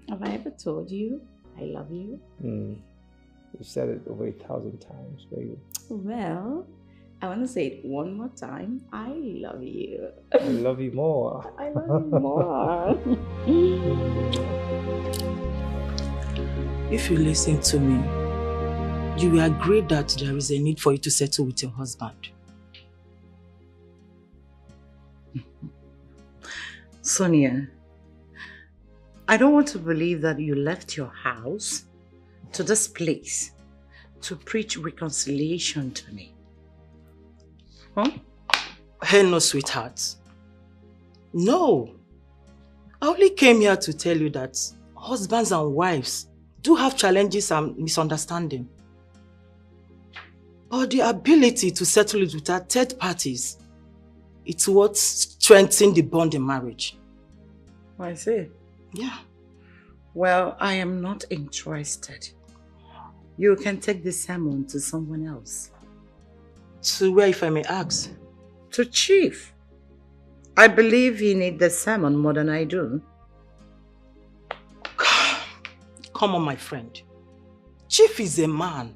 Speaker 7: Have I ever told you I love you?
Speaker 4: You've said it over 1,000 times, baby.
Speaker 7: Well, I want to say it one more time. I love you.
Speaker 4: I love you more.
Speaker 7: I love you more.
Speaker 12: If you listen to me, you will agree that there is a need for you to settle with your husband.
Speaker 3: Sonia, I don't want to believe that you left your house to this place to preach reconciliation to me. Huh?
Speaker 12: Hey, no, sweetheart. No. I only came here to tell you that husbands and wives do have challenges and misunderstanding. But the ability to settle it without third parties, it's what strengthens the bond in marriage.
Speaker 3: I see.
Speaker 12: Yeah.
Speaker 3: Well, I am not interested. You can take the sermon to someone else.
Speaker 12: To where, if I may ask?
Speaker 3: To Chief. I believe he needs the sermon more than I do.
Speaker 12: Come on, my friend. Chief is a man.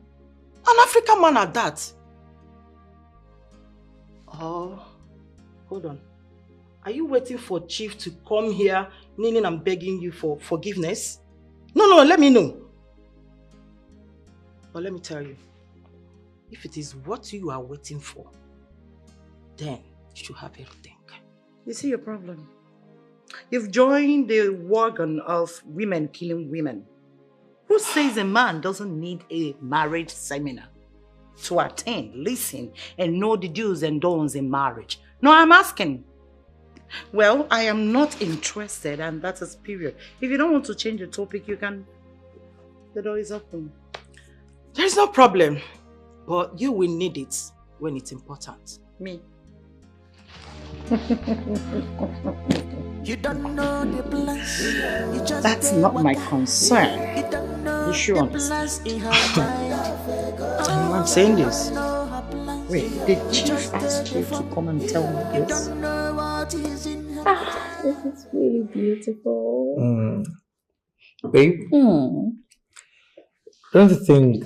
Speaker 12: An African man at that. Oh, hold on. Are you waiting for Chief to come here, kneeling and begging you for forgiveness? No, let me know. But let me tell you, if it is what you are waiting for, then you should have everything.
Speaker 3: You see your problem? You've joined the wagon of women killing women. Who says a man doesn't need a marriage seminar to attend, listen, and know the do's and don'ts in marriage? No, I'm asking. Well, I am not interested, and that is period. If you don't want to change the topic, you can. The door is open.
Speaker 12: There's no problem, but you will need it when it's important.
Speaker 3: Me.
Speaker 8: You don't know the plans.
Speaker 3: That's not my concern. You should understand.
Speaker 12: I'm saying this.
Speaker 3: Wait, did Chief ask you to come and tell me this?
Speaker 7: This is really beautiful.
Speaker 4: Babe, don't you think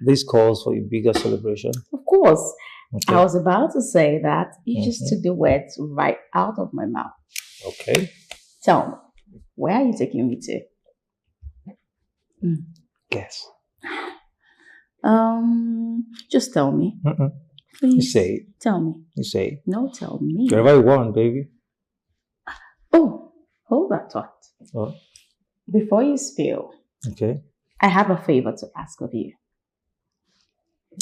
Speaker 4: this calls for a bigger celebration?
Speaker 7: Of course.
Speaker 4: Okay.
Speaker 7: I was about to say that. You just took the words right out of my mouth.
Speaker 4: Okay.
Speaker 7: Tell me, where are you taking me to?
Speaker 4: Guess.
Speaker 7: Just tell me. Please.
Speaker 4: You say it.
Speaker 7: Tell me.
Speaker 4: You say it.
Speaker 7: No, tell me.
Speaker 4: Wherever you want, baby.
Speaker 7: Oh, hold that thought.
Speaker 4: Oh.
Speaker 7: Before you spill,
Speaker 4: Okay.
Speaker 7: I have a favor to ask of you.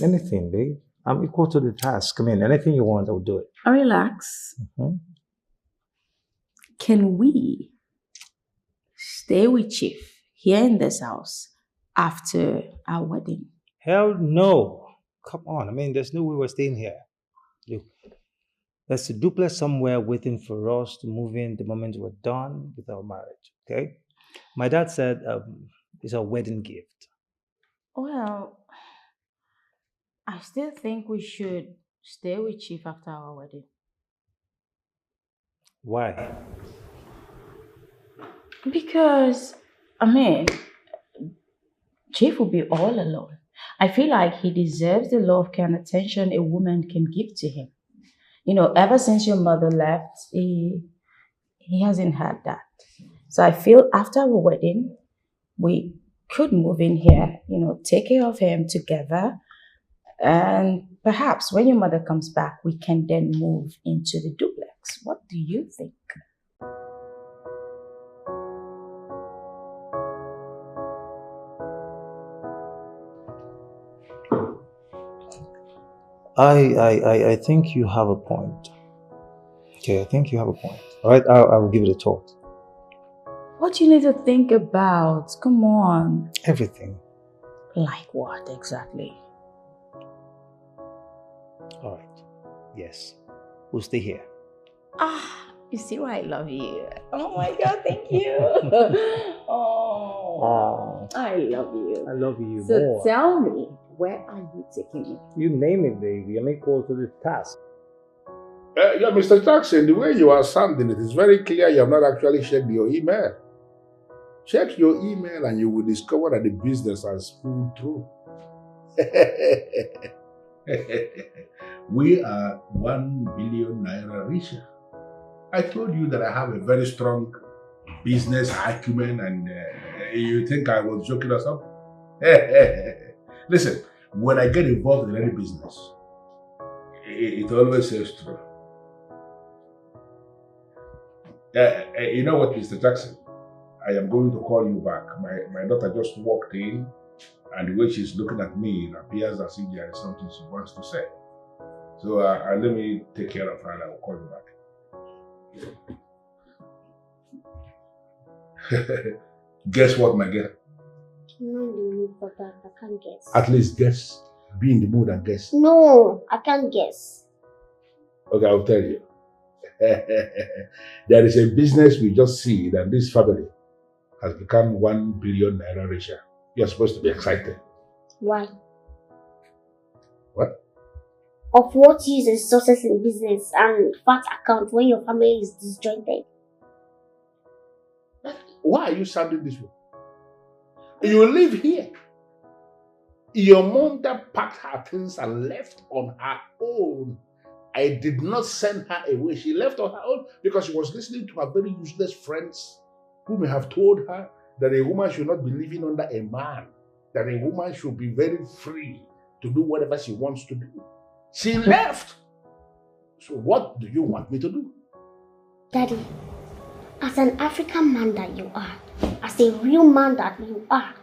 Speaker 4: Anything, babe. I'm equal to the task. I mean, anything you want, I'll do it.
Speaker 7: Relax. Can we stay with Chief here in this house after our wedding?
Speaker 4: Hell no. Come on. I mean, there's no way we're staying here. Look, there's a duplex somewhere waiting for us to move in the moment we're done with our marriage. Okay? My dad said it's a wedding gift.
Speaker 7: Well, I still think we should stay with Chief after our wedding.
Speaker 4: Why?
Speaker 7: Because, I mean, Chief will be all alone. I feel like he deserves the love and attention a woman can give to him. You know, ever since your mother left, he hasn't had that. So I feel after our wedding, we could move in here, you know, take care of him together. And perhaps when your mother comes back, we can then move into the duplex. What do you think?
Speaker 4: I think you have a point. Okay, I think you have a point. All right, I will give it a thought.
Speaker 7: What do you need to think about? Come on.
Speaker 4: Everything.
Speaker 7: Like what exactly?
Speaker 4: All right. Yes. We'll stay here.
Speaker 7: Ah, you see why I love you. Oh my God, thank you. Oh, I love you.
Speaker 4: I love you
Speaker 7: So
Speaker 4: more.
Speaker 7: tell me, where are you taking me?
Speaker 4: You name it, baby. I'm equal to the task.
Speaker 5: Yeah, Mr. Jackson, the way you are sounding, it is very clear you have not actually checked your email. Check your email and you will discover that the business has pulled through. We are 1 billion naira richer. I told you that I have a very strong business acumen and you think I was joking or something? Listen, when I get involved in any business, it always says true. You know what, Mr. Jackson? I am going to call you back. My daughter just walked in, and the way she's looking at me, it appears as if there is something she wants to say. So let me take care of her and I will call you back. Guess what, my girl?
Speaker 1: No, no, Papa, I can't guess.
Speaker 5: At least guess. Be in the mood and guess.
Speaker 1: No, I can't guess.
Speaker 5: Okay, I'll tell you. There is a business we just see that this family has become 1 billion naira richer. You're supposed to be excited.
Speaker 1: Why?
Speaker 5: What?
Speaker 1: Of what use is success in business and fat account when your family is disjointed?
Speaker 5: Why are you sounding this way? You live here. Your mother packed her things and left on her own. I did not send her away. She left on her own because she was listening to her very useless friends who may have told her that a woman should not be living under a man, that a woman should be very free to do whatever she wants to do. She left. So what do you want me to do?
Speaker 1: Daddy, as an African man that you are, as a real man that you are,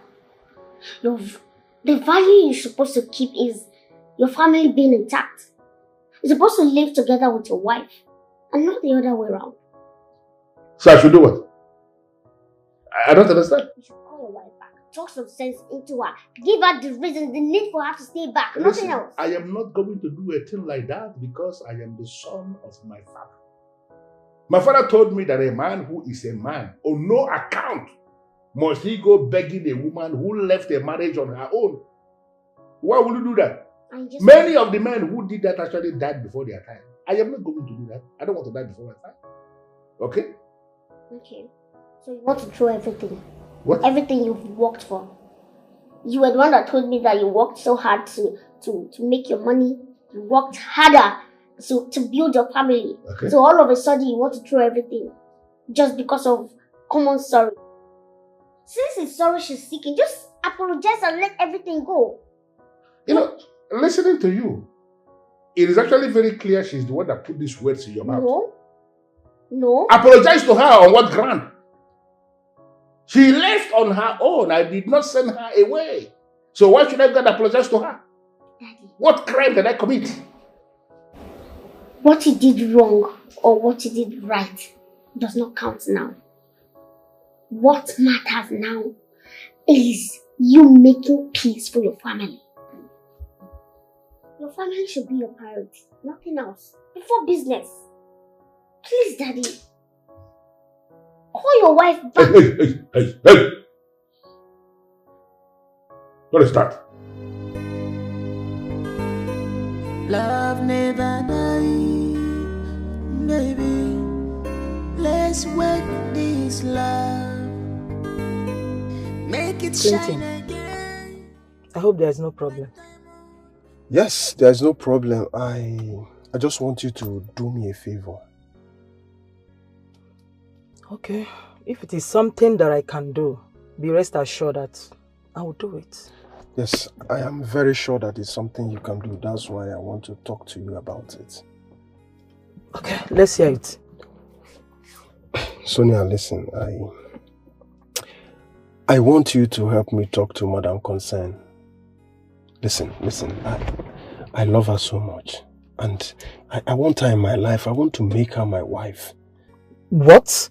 Speaker 1: the value you're supposed to keep is your family being intact. You're supposed to live together with your wife and not the other way around.
Speaker 5: So I should do what? I don't understand.
Speaker 1: You should call your wife back, talk some sense into her, give her the reason, the need for her to stay back,
Speaker 5: Listen,
Speaker 1: nothing else.
Speaker 5: I am not going to do a thing like that because I am the son of my father. My father told me that a man who is a man, on no account, must he go begging a woman who left a marriage on her own. Why would you do that? Many of the men who did that actually died before their time. I am not going to do that. I don't want to die before my time. Okay?
Speaker 1: Okay. So you want to throw everything?
Speaker 5: What?
Speaker 1: Everything you've worked for. You were the one that told me that you worked so hard to make your money. You worked harder to build your family.
Speaker 5: Okay.
Speaker 1: So all of a sudden you want to throw everything just because of common sorrow. Since it's sorrow she's seeking, just apologize and let everything go.
Speaker 5: You know, listening to you, it is actually very clear she's the one that put these words in your mouth.
Speaker 1: No.
Speaker 5: Apologize to her on what ground? She left on her own. I did not send her away. So why should I go and apologize to her?
Speaker 1: Daddy.
Speaker 5: What crime did I commit?
Speaker 1: What you did wrong or what you did right does not count now. What matters now is you making peace for your family. Your family should be your priority, nothing else. Before business. Please, Daddy. Call your wife back.
Speaker 5: Hey! What is that?
Speaker 8: Love never die, baby. Let's work this love. Make it shine again.
Speaker 12: I hope there's no problem.
Speaker 2: Yes, there's no problem. I just want you to do me a favor.
Speaker 12: Okay. If it is something that I can do, be rest assured that I will do it.
Speaker 2: Yes, I am very sure that it's something you can do. That's why I want to talk to you about it.
Speaker 12: Okay, let's hear it.
Speaker 2: Sonia, listen, I want you to help me talk to Madam Concern. Listen, I love her so much. And I want her in my life. I want to make her my wife.
Speaker 12: What?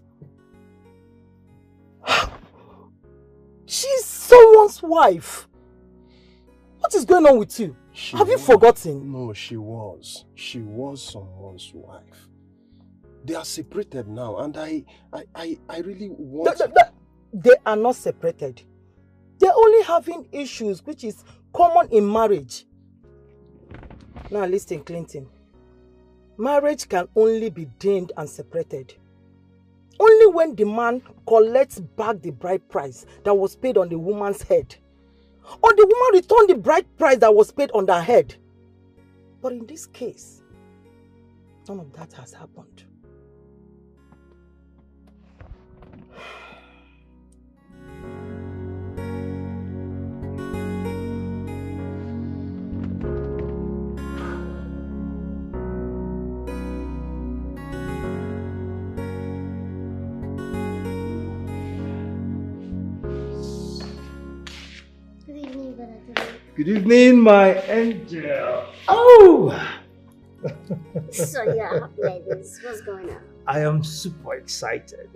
Speaker 12: She's someone's wife. What is going on with you? Have you forgotten?
Speaker 2: No, she was. She was someone's wife. They are separated now, and I really want...
Speaker 12: They are not separated. They're only having issues, which is common in marriage. Now listen, Clinton. Marriage can only be deemed and separated only when the man collects back the bride price that was paid on the woman's head, or the woman returned the bride price that was paid on their head. But in this case, none of that has happened.
Speaker 4: Good evening, my angel. Oh!
Speaker 1: So you're happy like this. What's going on?
Speaker 4: I am super excited.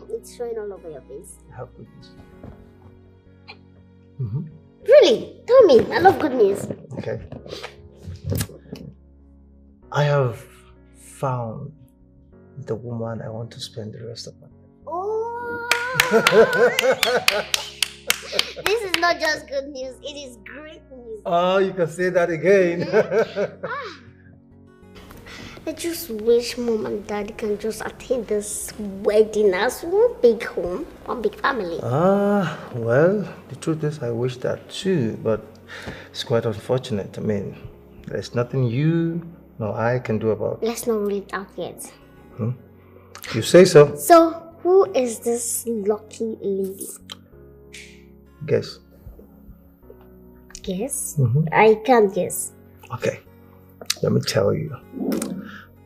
Speaker 1: It's showing all over your face.
Speaker 4: I have good news.
Speaker 1: Really? Tell me. I love good news.
Speaker 4: Okay. I have found the woman I want to spend the rest of my life.
Speaker 1: Oh! This is not just good news, it is great news.
Speaker 4: Oh, you can say that again.
Speaker 1: I just wish Mom and Dad can just attend this wedding as one big home, one big family.
Speaker 4: Well, the truth is I wish that too, but it's quite unfortunate. I mean, there's nothing you nor I can do about it.
Speaker 1: Let's not rule it out yet.
Speaker 4: You say so.
Speaker 1: So, who is this lucky lady?
Speaker 4: Guess.
Speaker 1: Guess? I can't guess.
Speaker 4: Okay, let me tell you.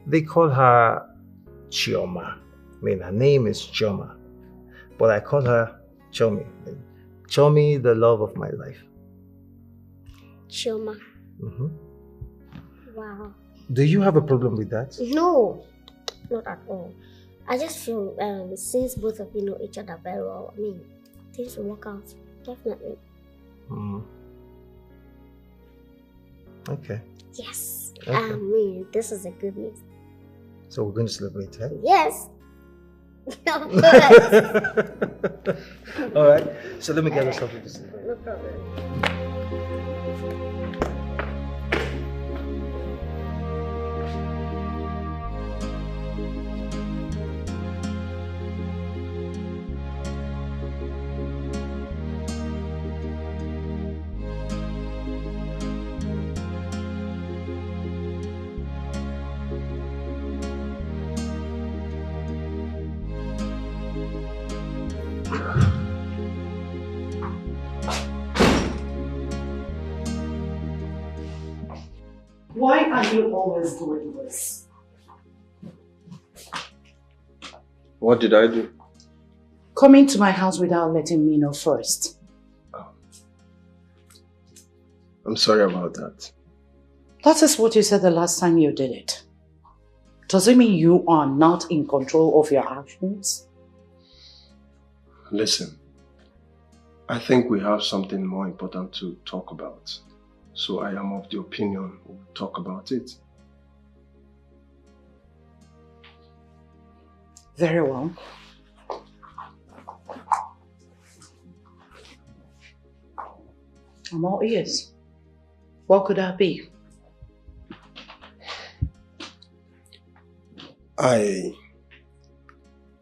Speaker 4: They call her Chioma. I mean, her name is Chioma, but I call her Chomi. Chomi, the love of my life.
Speaker 1: Chioma. Wow.
Speaker 4: Do you have a problem with that?
Speaker 1: No, not at all. I just feel since both of you know each other very well, I mean, things will work out. Definitely.
Speaker 4: Okay.
Speaker 1: Yes.
Speaker 4: Okay.
Speaker 1: I mean, this is a good news.
Speaker 4: So we're going to celebrate, huh?
Speaker 1: Yes. Of course.
Speaker 4: All right. So let me get us something to celebrate.
Speaker 1: No problem.
Speaker 3: Why are you always doing this?
Speaker 2: What did I do?
Speaker 3: Coming to my house without letting me know first.
Speaker 2: I'm sorry about that.
Speaker 3: That is what you said the last time you did it. Does it mean you are not in control of your actions?
Speaker 2: Listen, I think we have something more important to talk about. So I am of the opinion we'll talk about it.
Speaker 3: Very well. I'm all ears. What could that be?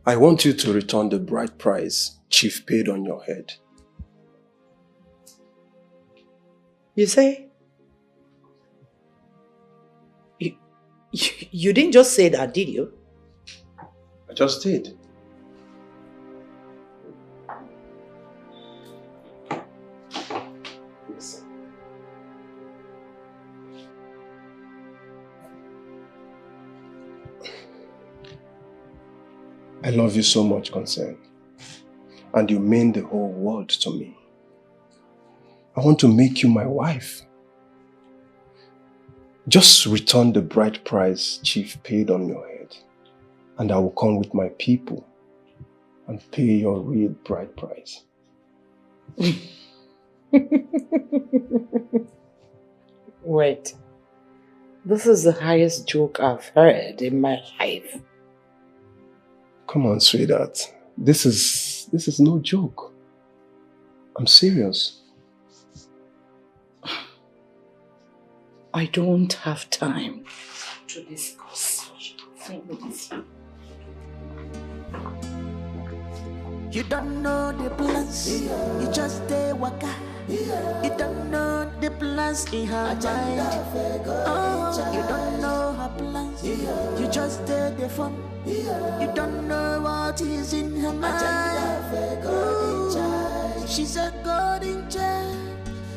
Speaker 2: I want you to return the bride price Chief paid on your head.
Speaker 3: You say? You didn't just say that, did you?
Speaker 2: I just did. I love you so much, Concern. And you mean the whole world to me. I want to make you my wife. Just return the bride price Chief paid on your head, and I will come with my people and pay your real bride price.
Speaker 3: Wait. This is the highest joke I've heard in my life.
Speaker 2: Come on, sweetheart. This is no joke. I'm serious.
Speaker 3: I don't have time to discuss things.
Speaker 8: You don't know the plans, you just stay waka. You don't know the plans in her mind. Oh, you don't know her plans, you just stay the fun. You don't know what is in her mind. Ooh, she's a golden child.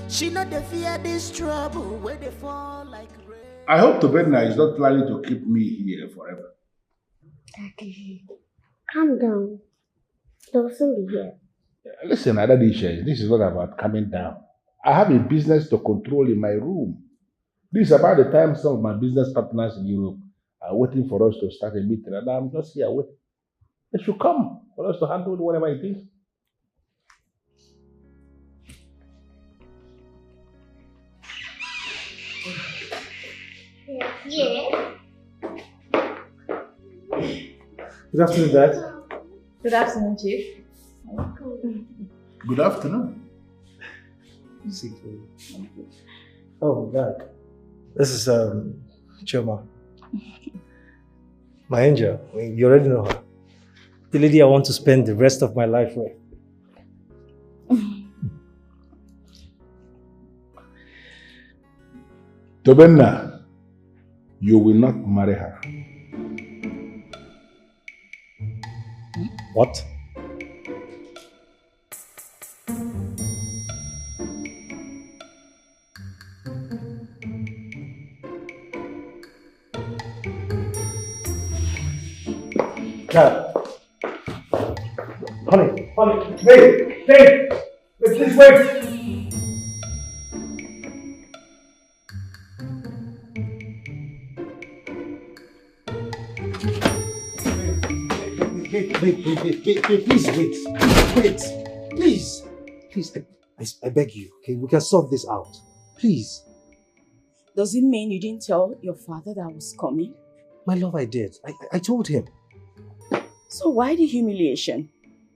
Speaker 8: She not the fear this trouble where they fall like rain.
Speaker 5: I hope Tobena is not planning to keep me here forever.
Speaker 1: Daddy, calm down. They'll soon be here.
Speaker 5: Listen, Adadisha, this is not about coming down. I have a business to control in my room. This is about the time some of my business partners in Europe are waiting for us to start a meeting, and I'm just here waiting. They should come for us to handle whatever it is.
Speaker 1: Yeah.
Speaker 9: Good afternoon, Dad.
Speaker 10: Good afternoon, Chief.
Speaker 5: Good afternoon.
Speaker 9: Oh, Dad. This is Choma. My angel. You already know her. The lady I want to spend the rest of my life with.
Speaker 5: Tobena, you will not marry her.
Speaker 9: What? Dad. Honey, wait, please wait. Wait, please wait, please, I beg you, okay, we can sort this out, please.
Speaker 7: Does it mean you didn't tell your father that I was coming?
Speaker 9: My love, I did, I told him.
Speaker 7: So why the humiliation?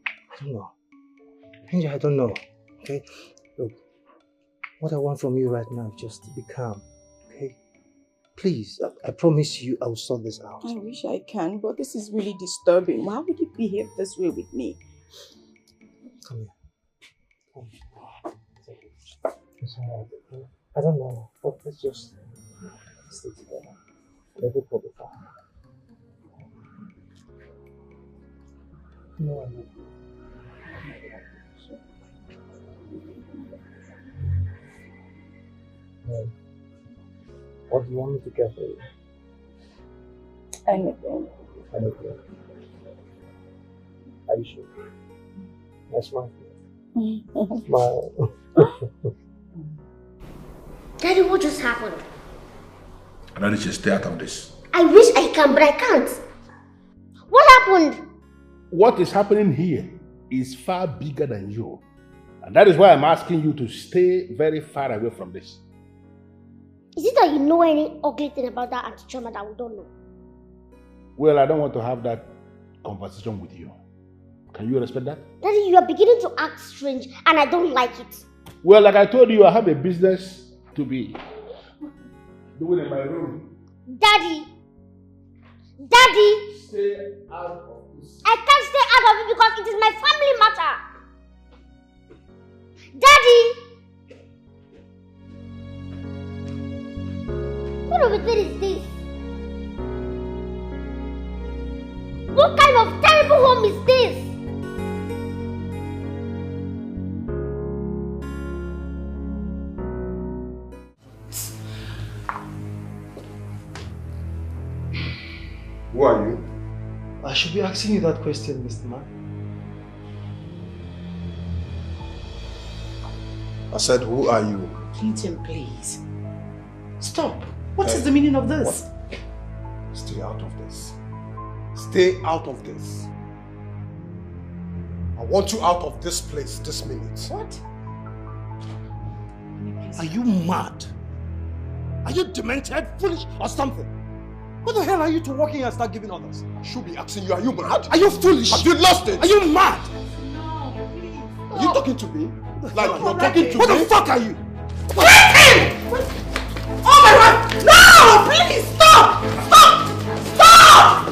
Speaker 9: I don't know, Angel, I don't know, okay, look, what I want from you right now is just to be calm, okay? Please, I promise you I'll sort this out.
Speaker 7: I wish I can, but this is really disturbing. Why would you behave this way with me?
Speaker 9: Come here. It's alright, okay? I don't know, but let's just stay together. Everything will be fine. No, I love you. What do you want me to get for you?
Speaker 7: Anything.
Speaker 9: Anything. Are you sure? That's smile. Smile.
Speaker 1: Daddy, what just happened?
Speaker 5: I need to stay out of this.
Speaker 1: I wish I can, but I can't. What happened?
Speaker 5: What is happening here is far bigger than you. And that is why I'm asking you to stay very far away from this.
Speaker 1: Is it that you know any ugly thing about that Auntie Choma that we don't know?
Speaker 5: Well, I don't want to have that conversation with you. Can you respect that?
Speaker 1: Daddy, you are beginning to act strange and I don't like it.
Speaker 5: Well, like I told you, I have a business to be doing in my room.
Speaker 1: Daddy, Daddy!
Speaker 2: Stay out of this.
Speaker 1: I can't stay out of it because it is my family matter. Daddy! What of it is this? What kind of terrible home is this?
Speaker 2: Who are you?
Speaker 4: I should be asking you that question, Mr. Man.
Speaker 2: I said, who are you?
Speaker 3: Clinton, please. Stop. What is the meaning of this?
Speaker 2: What? Stay out of this. Stay out of this. I want you out of this place this minute.
Speaker 3: What?
Speaker 4: Are you mad? Are you demented, foolish, or something? What the hell are you two working and start giving others?
Speaker 2: I should be asking you, are you mad?
Speaker 4: Are you foolish?
Speaker 2: Have you lost it?
Speaker 4: Are you mad?
Speaker 3: No, please.
Speaker 2: Are you talking to me? Like you're talking to
Speaker 4: What
Speaker 2: me?
Speaker 4: the fuck are you?
Speaker 3: Oh my God! No! Please stop! Stop! Stop!